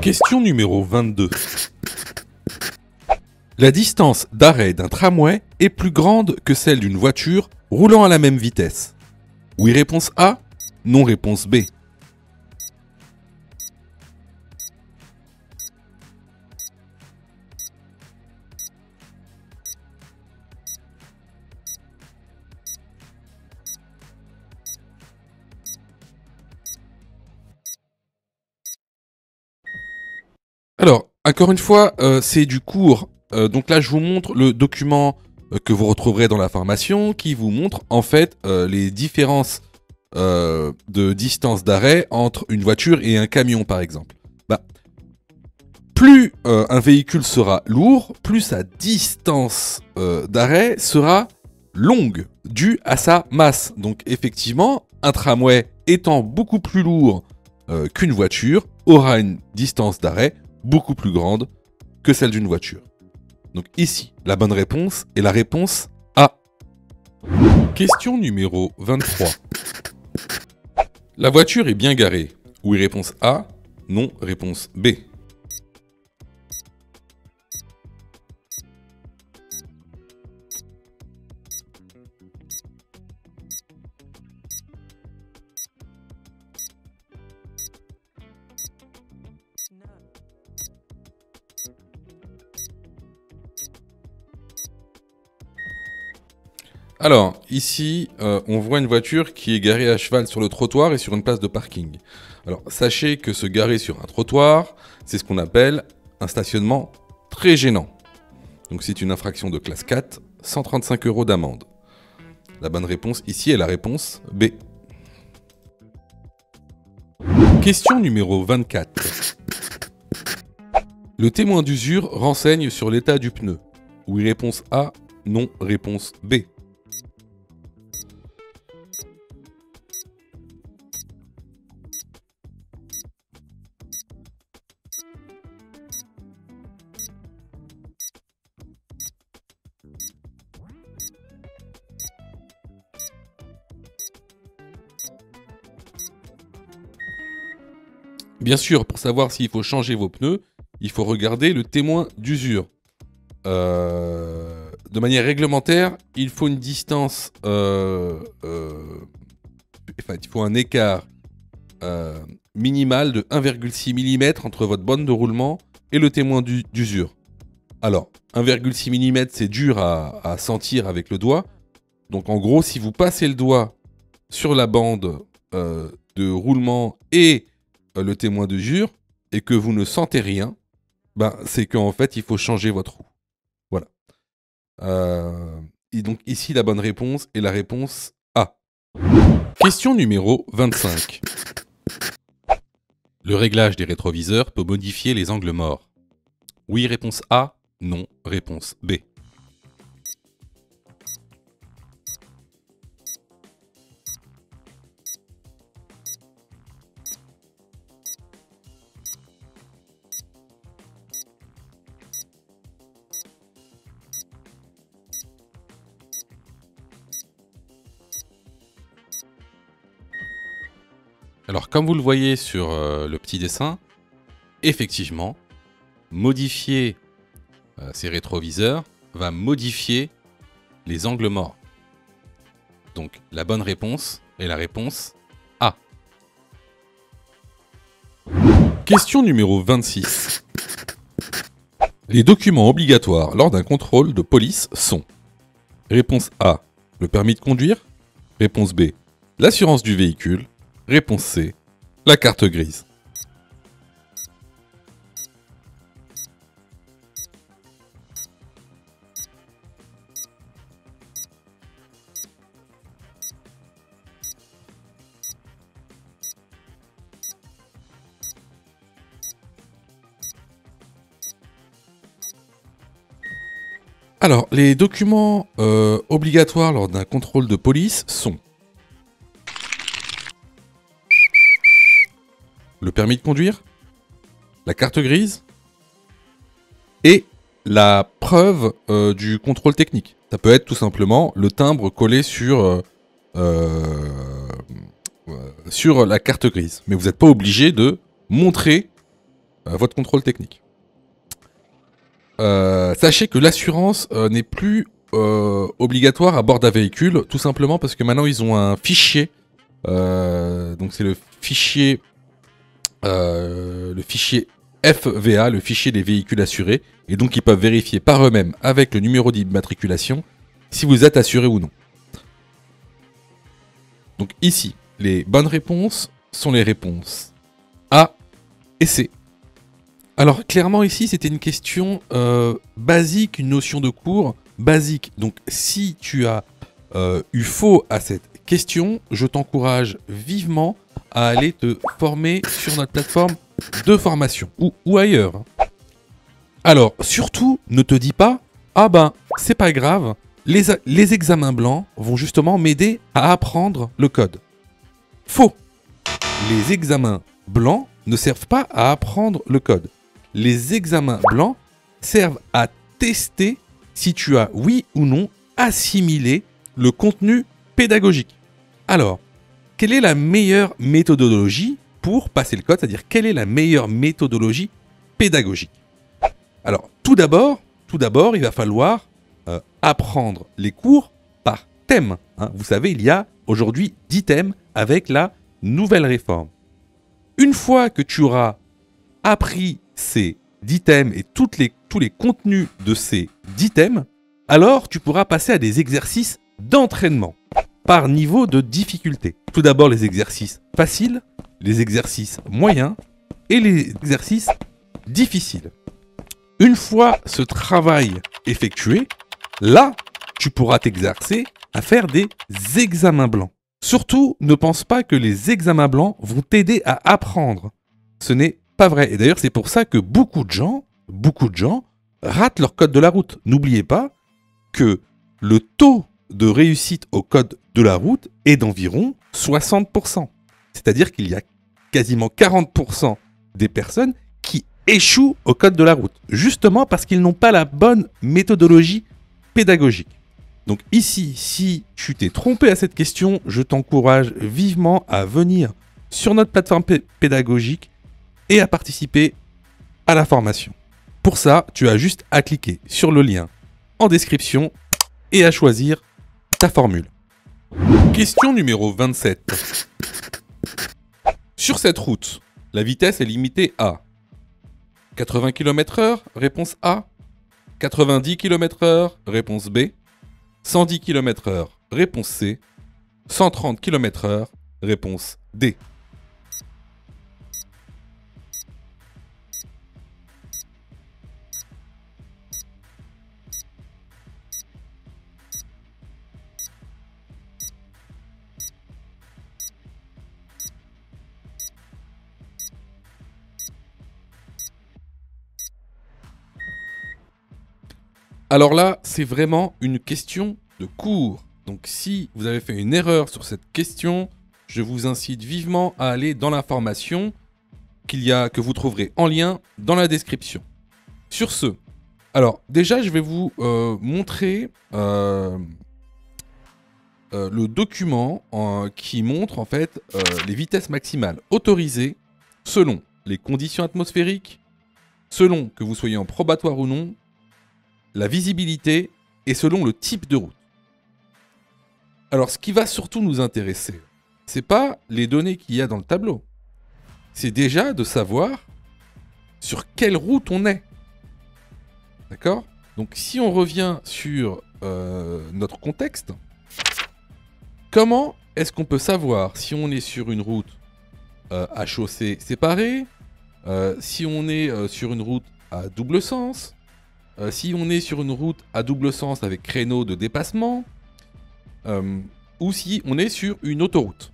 Question numéro 22. La distance d'arrêt d'un tramway est plus grande que celle d'une voiture roulant à la même vitesse. Oui, réponse A. Non, réponse B. Alors, encore une fois, c'est du cours. Donc là, je vous montre le document que vous retrouverez dans la formation qui vous montre en fait les différences de distance d'arrêt entre une voiture et un camion, par exemple. Bah, plus un véhicule sera lourd, plus sa distance d'arrêt sera longue, due à sa masse. Donc effectivement, un tramway étant beaucoup plus lourd qu'une voiture aura une distance d'arrêt beaucoup plus grande que celle d'une voiture. Donc ici, la bonne réponse est la réponse A. Question numéro 23. La voiture est bien garée. Oui, réponse A. Non, réponse B. Alors, ici, on voit une voiture qui est garée à cheval sur le trottoir et sur une place de parking. Alors, sachez que se garer sur un trottoir, c'est ce qu'on appelle un stationnement très gênant. Donc, c'est une infraction de classe 4, 135 € d'amende. La bonne réponse ici est la réponse B. Question numéro 24. Le témoin d'usure renseigne sur l'état du pneu. Oui, réponse A. Non, réponse B. Bien sûr, pour savoir s'il faut changer vos pneus, il faut regarder le témoin d'usure. De manière réglementaire, il faut une distance, il faut un écart minimal de 1,6 mm entre votre bande de roulement et le témoin d'usure. Alors, 1,6 mm, c'est dur à sentir avec le doigt. Donc en gros, si vous passez le doigt sur la bande de roulement et le témoin d'usure et que vous ne sentez rien, ben, c'est qu'en fait, il faut changer votre roue. Voilà. Et donc ici, la bonne réponse est la réponse A. Question numéro 25. Le réglage des rétroviseurs peut modifier les angles morts. Oui, réponse A. Non, réponse B. Alors, comme vous le voyez sur le petit dessin, effectivement, modifier ces rétroviseurs va modifier les angles morts. Donc, la bonne réponse est la réponse A. Question numéro 26. Les documents obligatoires lors d'un contrôle de police sont: réponse A, le permis de conduire. Réponse B, l'assurance du véhicule. Réponse C, la carte grise. Alors, les documents obligatoires lors d'un contrôle de police sont: le permis de conduire, la carte grise et la preuve du contrôle technique. Ça peut être tout simplement le timbre collé sur sur la carte grise. Mais vous n'êtes pas obligé de montrer votre contrôle technique. Sachez que l'assurance n'est plus obligatoire à bord d'un véhicule, tout simplement parce que maintenant ils ont un fichier. Donc c'est le fichier FVA, le fichier des véhicules assurés, et donc ils peuvent vérifier par eux-mêmes avec le numéro d'immatriculation si vous êtes assuré ou non. Donc ici, les bonnes réponses sont les réponses A et C. Alors clairement ici c'était une question basique, une notion de cours basique. Donc si tu as eu faux à cette question, je t'encourage vivement à aller te former sur notre plateforme de formation ou ailleurs. Alors surtout ne te dis pas ah ben c'est pas grave, les examens blancs vont justement m'aider à apprendre le code. Faux. Les examens blancs ne servent pas à apprendre le code. Les examens blancs servent à tester si tu as, oui ou non, assimilé le contenu pédagogique. Alors, quelle est la meilleure méthodologie pour passer le code? C'est-à-dire, quelle est la meilleure méthodologie pédagogique? Alors, tout d'abord, il va falloir apprendre les cours par thème. Hein. Vous savez, il y a aujourd'hui 10 thèmes avec la nouvelle réforme. Une fois que tu auras appris ces 10 thèmes et tous les contenus de ces 10 thèmes, alors tu pourras passer à des exercices d'entraînement par niveau de difficulté. Tout d'abord les exercices faciles, les exercices moyens et les exercices difficiles. Une fois ce travail effectué, là, tu pourras t'exercer à faire des examens blancs. Surtout, ne pense pas que les examens blancs vont t'aider à apprendre. Ce n'est pas vrai. Et d'ailleurs, c'est pour ça que beaucoup de gens ratent leur code de la route. N'oubliez pas que le taux de réussite au code de la route est d'environ 60%. C'est-à-dire qu'il y a quasiment 40% des personnes qui échouent au code de la route, justement parce qu'ils n'ont pas la bonne méthodologie pédagogique. Donc ici, si tu t'es trompé à cette question, je t'encourage vivement à venir sur notre plateforme pédagogique et à participer à la formation. Pour ça, tu as juste à cliquer sur le lien en description et à choisir ta formule. Question numéro 27. Sur cette route, la vitesse est limitée à 80 km/h, réponse A. 90 km/h, réponse B. 110 km/h, réponse C. 130 km/h, réponse D. Alors là, c'est vraiment une question de cours. Donc si vous avez fait une erreur sur cette question, je vous incite vivement à aller dans l'information que vous trouverez en lien dans la description. Sur ce, alors déjà je vais vous montrer le document qui montre en fait les vitesses maximales autorisées selon les conditions atmosphériques, selon que vous soyez en probatoire ou non, la visibilité et selon le type de route. Alors, ce qui va surtout nous intéresser, c'est pas les données qu'il y a dans le tableau. C'est déjà de savoir sur quelle route on est. D'accord? Donc, si on revient sur notre contexte, comment est-ce qu'on peut savoir si on est sur une route à chaussée séparée, si on est sur une route à double sens, si on est sur une route à double sens avec créneau de dépassement, ou si on est sur une autoroute.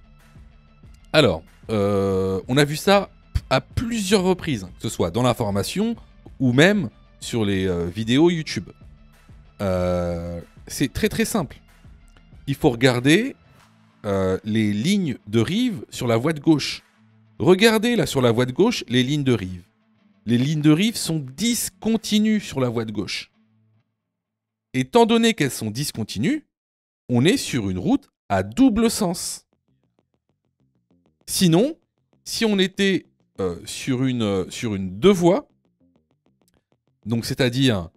Alors, on a vu ça à plusieurs reprises, que ce soit dans la formation ou même sur les vidéos YouTube. C'est très très simple. Il faut regarder les lignes de rive sur la voie de gauche. Regardez là sur la voie de gauche les lignes de rive. Les lignes de rive sont discontinues sur la voie de gauche. Étant donné qu'elles sont discontinues, on est sur une route à double sens. Sinon, si on était sur une deux voies, donc c'est-à-dire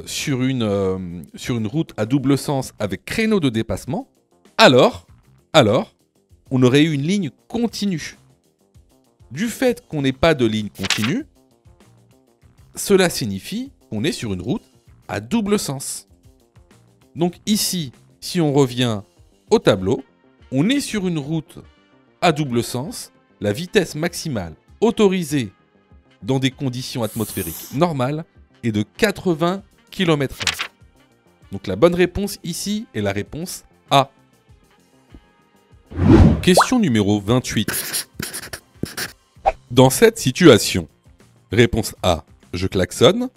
sur une route à double sens avec créneau de dépassement, alors, on aurait eu une ligne continue. Du fait qu'on n'ait pas de ligne continue, cela signifie qu'on est sur une route à double sens. Donc ici, si on revient au tableau, on est sur une route à double sens. La vitesse maximale autorisée dans des conditions atmosphériques normales est de 80 km/h. Donc la bonne réponse ici est la réponse A. Question numéro 28. Dans cette situation, réponse A, je klaxonne.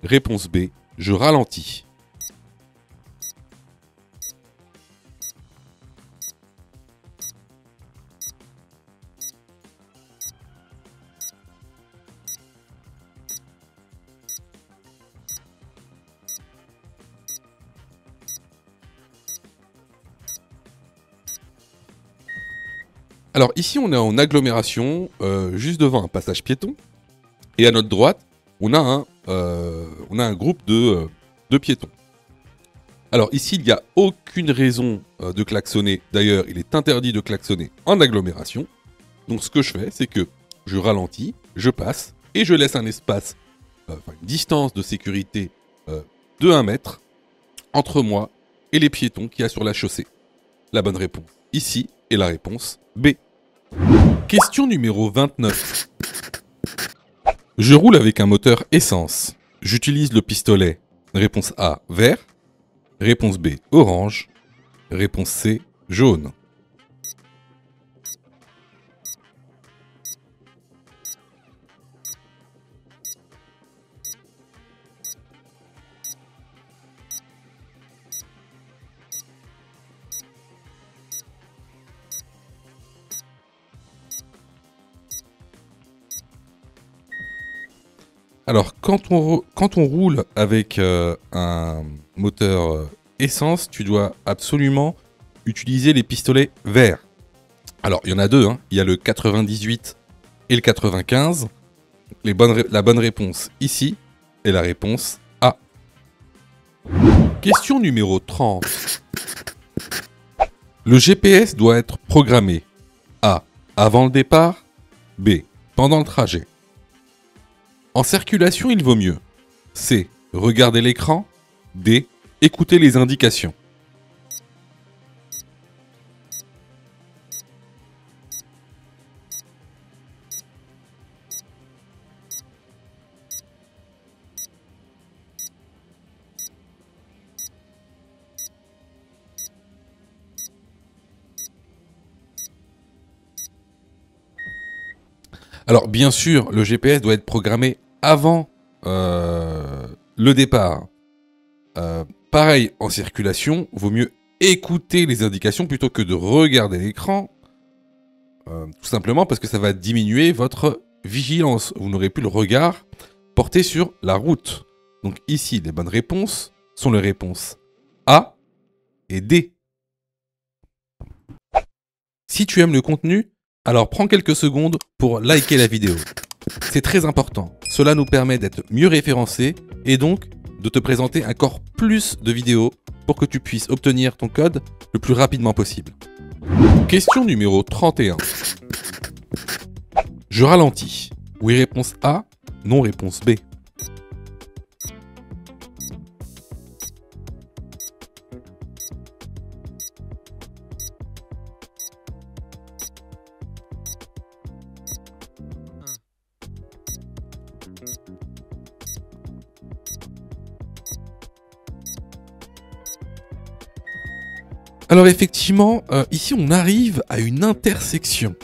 Réponse B, je ralentis. Alors ici, on est en agglomération, juste devant un passage piéton. Et à notre droite, on a un groupe de piétons. Alors ici, il n'y a aucune raison de klaxonner. D'ailleurs, il est interdit de klaxonner en agglomération. Donc ce que je fais, c'est que je ralentis, je passe, et je laisse un espace, une distance de sécurité de 1 mètre entre moi et les piétons qu'il y a sur la chaussée. La bonne réponse ici est la réponse B. Question numéro 29. Je roule avec un moteur essence. J'utilise le pistolet. Réponse A, vert. Réponse B, orange. Réponse C, jaune. Alors, quand on roule avec un moteur essence, tu dois absolument utiliser les pistolets verts. Alors, il y en a deux, hein. Il y a le 98 et le 95. La bonne réponse ici est la réponse A. Question numéro 30. Le GPS doit être programmé A, avant le départ. B, pendant le trajet. En circulation, il vaut mieux C, regarder l'écran. D, écouter les indications. Alors, bien sûr, le GPS doit être programmé avant le départ. Pareil, en circulation, vaut mieux écouter les indications plutôt que de regarder l'écran. Tout simplement parce que ça va diminuer votre vigilance. Vous n'aurez plus le regard porté sur la route. Donc ici, les bonnes réponses sont les réponses A et D. Si tu aimes le contenu, alors prends quelques secondes pour liker la vidéo. C'est très important. Cela nous permet d'être mieux référencés et donc de te présenter encore plus de vidéos pour que tu puisses obtenir ton code le plus rapidement possible. Question numéro 31. Je ralentis. Oui, réponse A. Non, réponse B. Alors effectivement, ici on arrive à une intersection.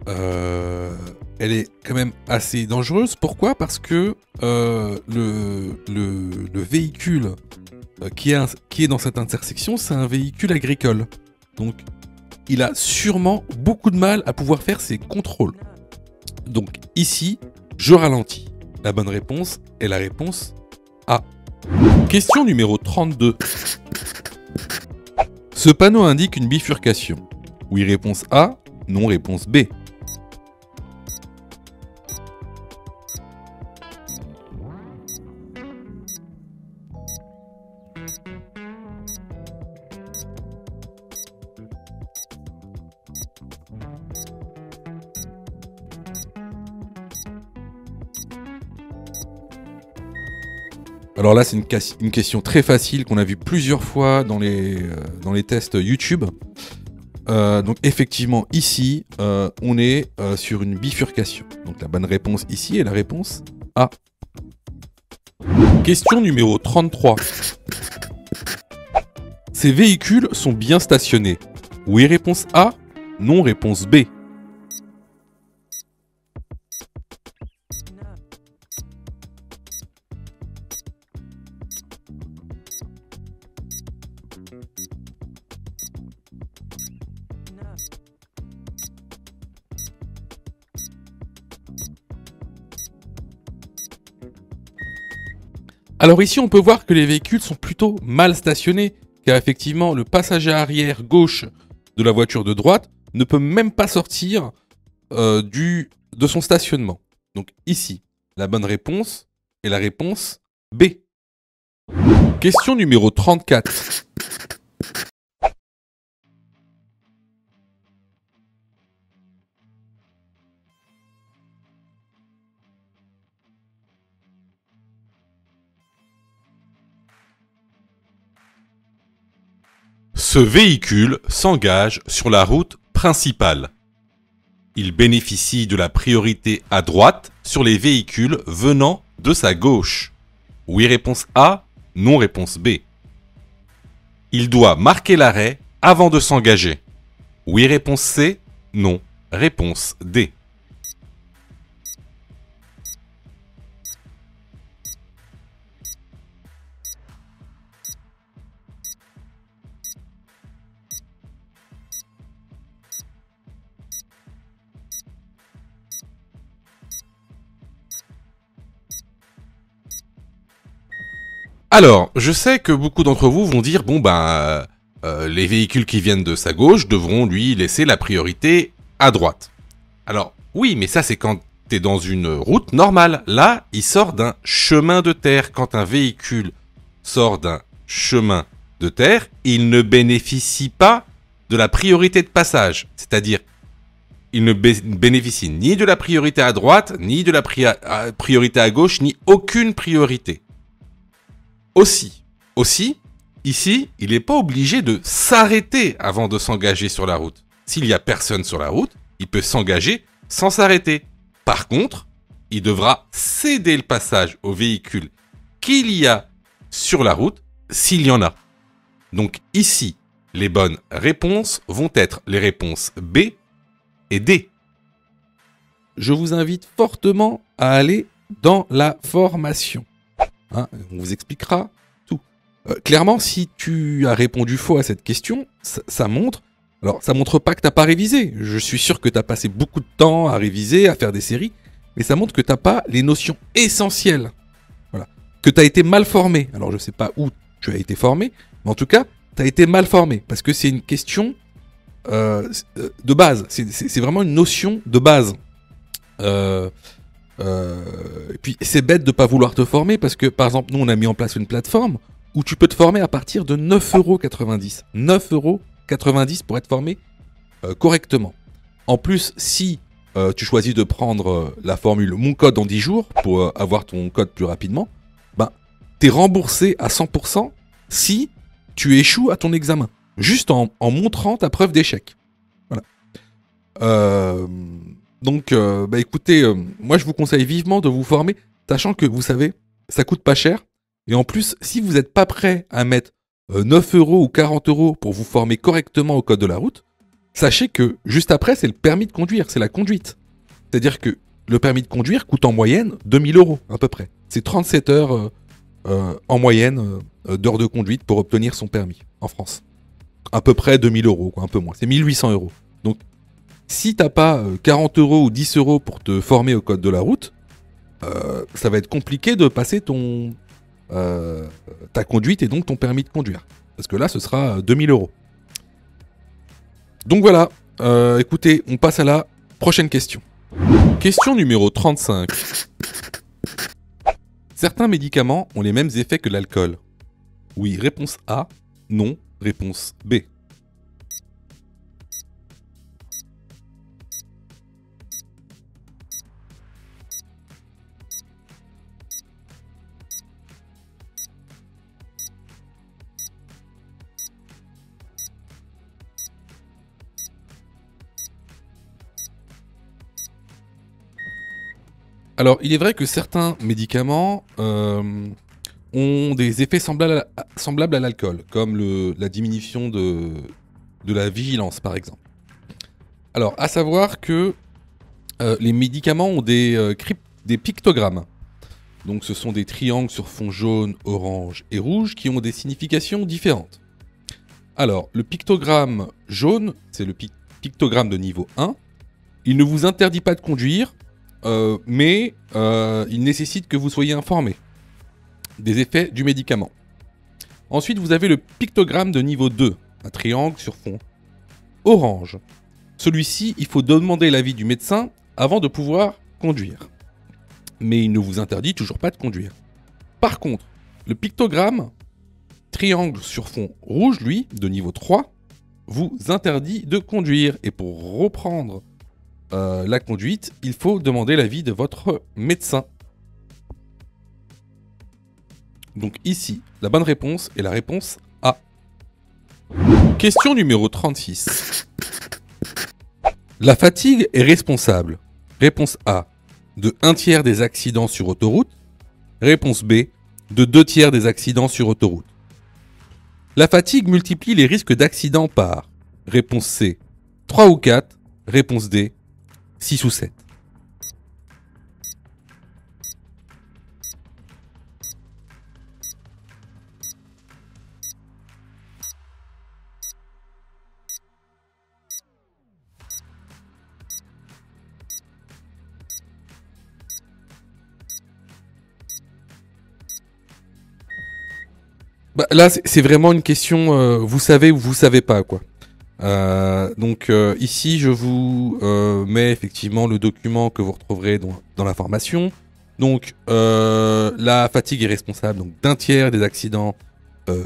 Elle est quand même assez dangereuse. Pourquoi ? Parce que le véhicule qui est dans cette intersection, c'est un véhicule agricole. Donc il a sûrement beaucoup de mal à pouvoir faire ses contrôles. Donc ici, je ralentis. La bonne réponse est la réponse A. Question numéro 32. Ce panneau indique une bifurcation. Oui, réponse A. non, réponse B. Alors là, c'est une question très facile qu'on a vu plusieurs fois dans les tests YouTube. Donc effectivement, ici, on est sur une bifurcation. Donc la bonne réponse ici est la réponse A. Question numéro 33. Ces véhicules sont bien stationnés. Oui, réponse A. Non, réponse B. Alors ici, on peut voir que les véhicules sont plutôt mal stationnés, car effectivement, le passager arrière gauche de la voiture de droite ne peut même pas sortir de son stationnement. Donc ici, la bonne réponse est la réponse B. Question numéro 34. Ce véhicule s'engage sur la route principale. Il bénéficie de la priorité à droite sur les véhicules venant de sa gauche. Oui, réponse A. Non, réponse B. Il doit marquer l'arrêt avant de s'engager. Oui, réponse C. Non, réponse D. Alors, je sais que beaucoup d'entre vous vont dire, bon ben, les véhicules qui viennent de sa gauche devront lui laisser la priorité à droite. Alors, oui, mais ça c'est quand t'es dans une route normale. Là, il sort d'un chemin de terre. Quand un véhicule sort d'un chemin de terre, il ne bénéficie pas de la priorité de passage. C'est-à-dire, il ne bénéficie ni de la priorité à droite, ni de la priorité à gauche, ni aucune priorité. Aussi, ici, il n'est pas obligé de s'arrêter avant de s'engager sur la route. S'il n'y a personne sur la route, il peut s'engager sans s'arrêter. Par contre, il devra céder le passage aux véhicules qu'il y a sur la route, s'il y en a. Donc ici, les bonnes réponses vont être les réponses B et D. Je vous invite fortement à aller dans la formation. Hein, on vous expliquera tout. Clairement, si tu as répondu faux à cette question, ça montre... Alors, ça montre pas que t'as pas révisé. Je suis sûr que t'as passé beaucoup de temps à réviser, à faire des séries, mais ça montre que t'as pas les notions essentielles. Voilà. Que t'as été mal formé. Alors, je sais pas où tu as été formé, mais en tout cas, t'as été mal formé, parce que c'est une question de base. C'est vraiment une notion de base. Et puis c'est bête de pas vouloir te former parce que par exemple nous on a mis en place une plateforme où tu peux te former à partir de 9,90 €. 9,90 € pour être formé correctement. En plus, si tu choisis de prendre la formule Mon code en 10 jours pour avoir ton code plus rapidement, ben, t'es remboursé à 100% si tu échoues à ton examen. Juste en montrant ta preuve d'échec. Voilà. Donc, bah écoutez, moi je vous conseille vivement de vous former, sachant que vous savez, ça coûte pas cher. Et en plus, si vous n'êtes pas prêt à mettre 9 € ou 40 € pour vous former correctement au code de la route, sachez que juste après, c'est le permis de conduire, c'est la conduite. C'est-à-dire que le permis de conduire coûte en moyenne 2000 € à peu près. C'est 37 heures en moyenne d'heures de conduite pour obtenir son permis en France. À peu près 2000 €, quoi, un peu moins. C'est 1800 €. Donc, si t'as pas 40 € ou 10 € pour te former au code de la route, ça va être compliqué de passer ta conduite et donc ton permis de conduire. Parce que là, ce sera 2000 €. Donc voilà, Écoutez, on passe à la prochaine question. Question numéro 35. Certains médicaments ont les mêmes effets que l'alcool. Oui, réponse A. Non, réponse B. Alors, il est vrai que certains médicaments ont des effets semblables à l'alcool, comme la diminution de la vigilance, par exemple. Alors, à savoir que les médicaments ont des pictogrammes. Donc, ce sont des triangles sur fond jaune, orange et rouge qui ont des significations différentes. Alors, le pictogramme jaune, c'est le pictogramme de niveau 1. Il ne vous interdit pas de conduire, mais il nécessite que vous soyez informé des effets du médicament. Ensuite, vous avez le pictogramme de niveau 2, un triangle sur fond orange. Celui-ci, il faut demander l'avis du médecin avant de pouvoir conduire. Mais il ne vous interdit toujours pas de conduire. Par contre, le pictogramme triangle sur fond rouge, lui, de niveau 3, vous interdit de conduire. Et pour reprendre la conduite, il faut demander l'avis de votre médecin. Donc ici, la bonne réponse est la réponse A. Question numéro 36. La fatigue est responsable. Réponse A, de 1/3 des accidents sur autoroute. Réponse B, de 2/3 des accidents sur autoroute. La fatigue multiplie les risques d'accident par. Réponse C, 3 ou 4. Réponse D, 6 ou 7. Bah, là, c'est vraiment une question, vous savez ou vous savez pas, quoi. Donc ici, je vous mets effectivement le document que vous retrouverez dans la formation. Donc la fatigue est responsable donc, d'1/3 des accidents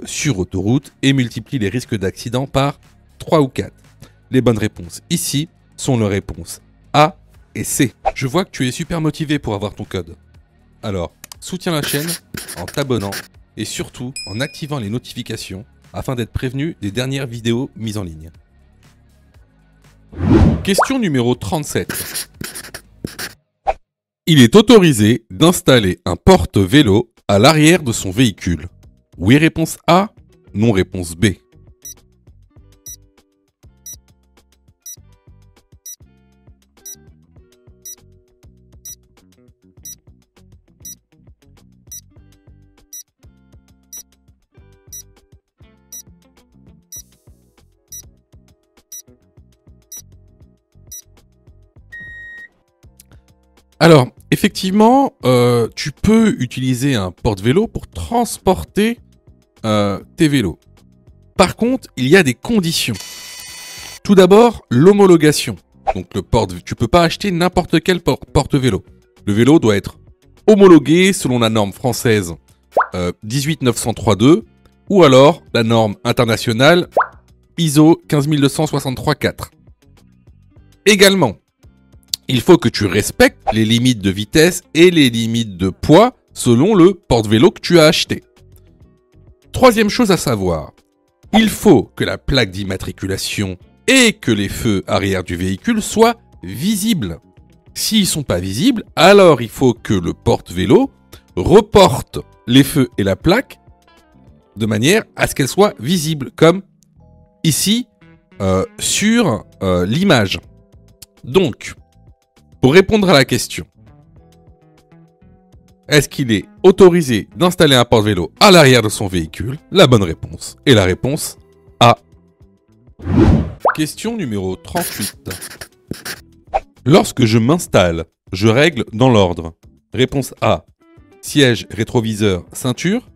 sur autoroute et multiplie les risques d'accident par 3 ou 4. Les bonnes réponses ici sont les réponses A et C. Je vois que tu es super motivé pour avoir ton code. Alors, soutiens la chaîne en t'abonnant et surtout en activant les notifications afin d'être prévenu des dernières vidéos mises en ligne. Question numéro 37. Il est autorisé d'installer un porte-vélo à l'arrière de son véhicule. Oui, réponse A. Non, réponse B. Alors, effectivement, tu peux utiliser un porte-vélo pour transporter tes vélos. Par contre, il y a des conditions. Tout d'abord, l'homologation. Donc, tu peux pas acheter n'importe quel porte-vélo. Le vélo doit être homologué selon la norme française 18903-2 ou alors la norme internationale ISO 15263-4. Également, il faut que tu respectes les limites de vitesse et les limites de poids selon le porte-vélo que tu as acheté. Troisième chose à savoir, il faut que la plaque d'immatriculation et que les feux arrière du véhicule soient visibles. S'ils ne sont pas visibles, alors il faut que le porte-vélo reporte les feux et la plaque de manière à ce qu'elles soient visibles, comme ici sur l'image. Donc, pour répondre à la question, est-ce qu'il est autorisé d'installer un porte-vélo à l'arrière de son véhicule? La bonne réponse est la réponse A. Question numéro 38. Lorsque je m'installe, je règle dans l'ordre. Réponse A, siège, rétroviseur, ceinture.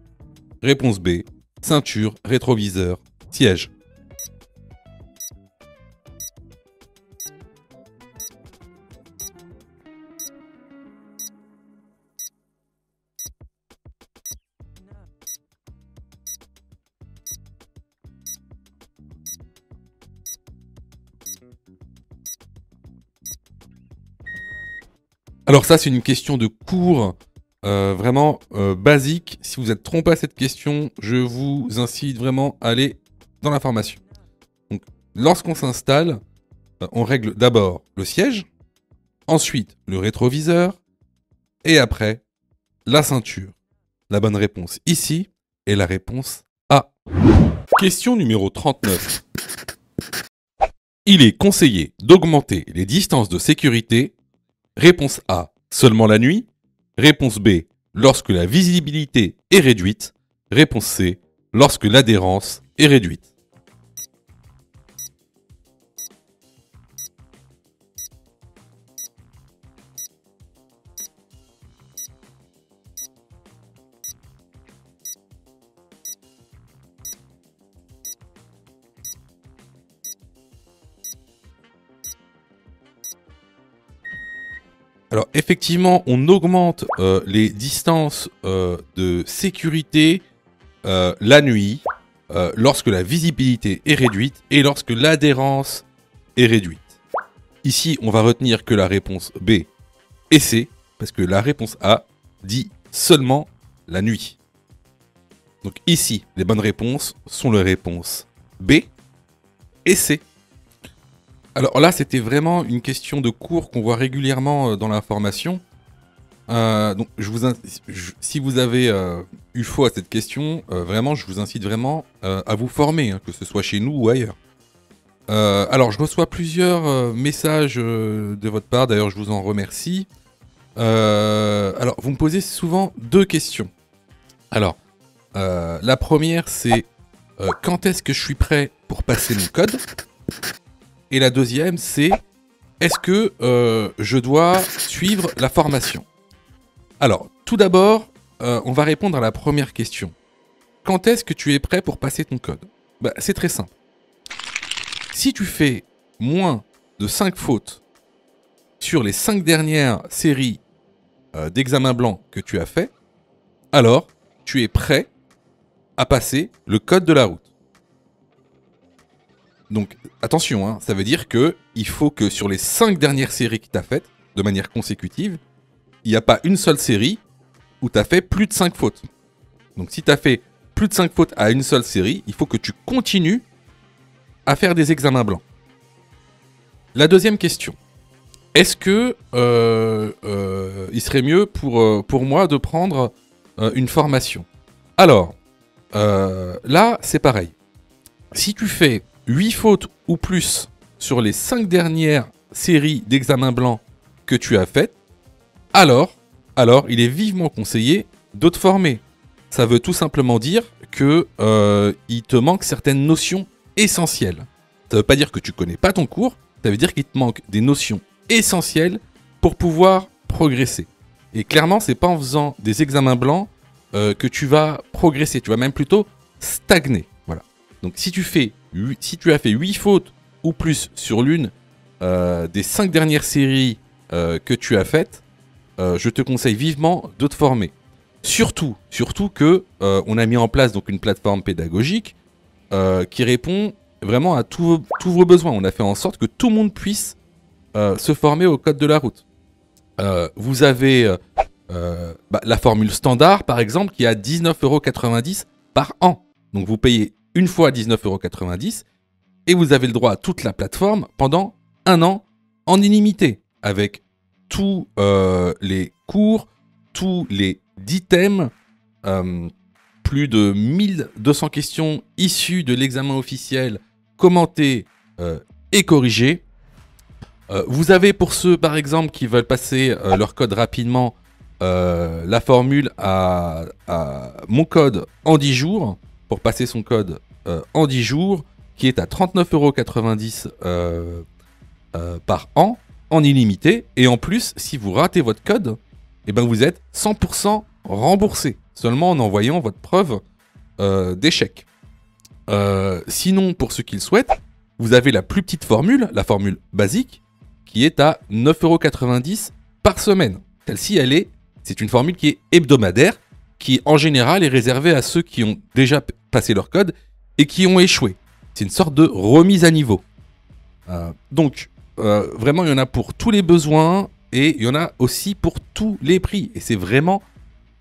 Réponse B, ceinture, rétroviseur, siège. Alors ça, c'est une question de cours vraiment basique. Si vous êtes trompé à cette question, je vous incite vraiment à aller dans la formation. Donc, lorsqu'on s'installe, on règle d'abord le siège, ensuite le rétroviseur, et après, la ceinture. La bonne réponse ici est la réponse A. Question numéro 39. Il est conseillé d'augmenter les distances de sécurité. Réponse A, seulement la nuit. Réponse B, lorsque la visibilité est réduite. Réponse C, lorsque l'adhérence est réduite. Alors effectivement, on augmente les distances de sécurité la nuit, lorsque la visibilité est réduite et lorsque l'adhérence est réduite. Ici, on va retenir que la réponse B et C, parce que la réponse A dit seulement la nuit. Donc ici, les bonnes réponses sont les réponses B et C. Alors là, c'était vraiment une question de cours qu'on voit régulièrement dans la formation. Donc, si vous avez eu faux à cette question, vraiment, je vous incite vraiment à vous former, hein, que ce soit chez nous ou ailleurs. Alors, je reçois plusieurs messages de votre part, d'ailleurs, je vous en remercie. Alors, vous me posez souvent deux questions. Alors, la première, c'est quand est-ce que je suis prêt pour passer mon code ? Et la deuxième, c'est est-ce que je dois suivre la formation ? Alors, tout d'abord, on va répondre à la première question. Quand est-ce que tu es prêt pour passer ton code ? C'est très simple. Si tu fais moins de 5 fautes sur les 5 dernières séries d'examens blancs que tu as fait, alors tu es prêt à passer le code de la route. Donc attention, hein, ça veut dire qu'il faut que sur les 5 dernières séries que tu as faites, de manière consécutive, il n'y a pas une seule série où tu as fait plus de 5 fautes. Donc si tu as fait plus de 5 fautes à une seule série, il faut que tu continues à faire des examens blancs. La deuxième question. Est-ce que il serait mieux pour moi de prendre une formation ? Alors, là, c'est pareil. Si tu fais 8 fautes ou plus sur les 5 dernières séries d'examens blancs que tu as faites, alors il est vivement conseillé de te former. Ça veut tout simplement dire que il te manque certaines notions essentielles. Ça veut pas dire que tu connais pas ton cours, ça veut dire qu'il te manque des notions essentielles pour pouvoir progresser. Et clairement, c'est pas en faisant des examens blancs que tu vas progresser, tu vas même plutôt stagner. Voilà. Donc si tu as fait 8 fautes ou plus sur l'une des 5 dernières séries que tu as faites, je te conseille vivement de te former. Surtout que on a mis en place donc une plateforme pédagogique qui répond vraiment à tous vos besoins. On a fait en sorte que tout le monde puisse se former au code de la route. Vous avez la formule standard, par exemple, qui est à 19,90 € par an. Donc vous payez une fois 19,90 € et vous avez le droit à toute la plateforme pendant 1 an en illimité, avec tous les cours, tous les 10 thèmes, plus de 1200 questions issues de l'examen officiel, commentées et corrigées. Vous avez pour ceux par exemple qui veulent passer leur code rapidement, la formule à mon code en 10 jours, pour passer son code en 10 jours, qui est à 39,90 € par an, en illimité. Et en plus, si vous ratez votre code, eh ben vous êtes 100% remboursé, seulement en envoyant votre preuve d'échec. Sinon, pour ceux qui le souhaitent, vous avez la plus petite formule, la formule basique, qui est à 9,90 € par semaine. Celle-ci, c'est une formule qui est hebdomadaire, qui en général est réservée à ceux qui ont déjà passé leur code et qui ont échoué. C'est une sorte de remise à niveau. Donc, vraiment, il y en a pour tous les besoins. et il y en a aussi pour tous les prix. Et c'est vraiment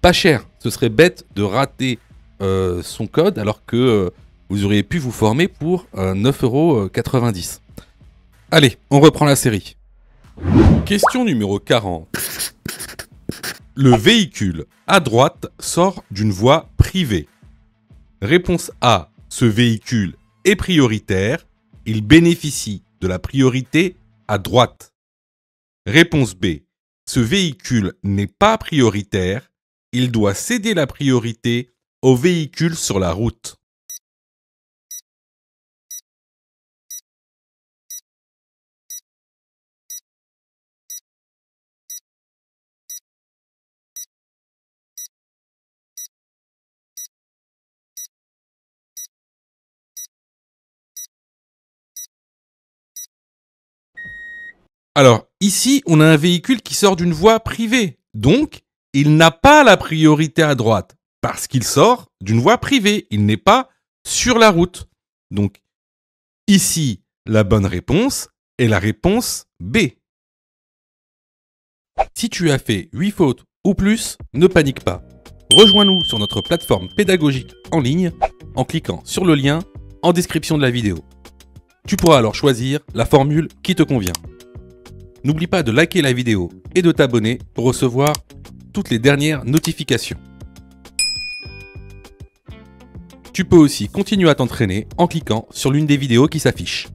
pas cher. Ce serait bête de rater son code alors que vous auriez pu vous former pour 9,90 €. Allez, on reprend la série. Question numéro 40. Le véhicule à droite sort d'une voie privée. Réponse A. Ce véhicule est prioritaire. Il bénéficie de la priorité à droite. Réponse B. Ce véhicule n'est pas prioritaire. Il doit céder la priorité aux véhicules sur la route. Alors, ici, on a un véhicule qui sort d'une voie privée. Donc, il n'a pas la priorité à droite parce qu'il sort d'une voie privée. Il n'est pas sur la route. Donc, ici, la bonne réponse est la réponse B. Si tu as fait 8 fautes ou plus, ne panique pas. Rejoins-nous sur notre plateforme pédagogique en ligne en cliquant sur le lien en description de la vidéo. Tu pourras alors choisir la formule qui te convient. N'oublie pas de liker la vidéo et de t'abonner pour recevoir toutes les dernières notifications. Tu peux aussi continuer à t'entraîner en cliquant sur l'une des vidéos qui s'affichent.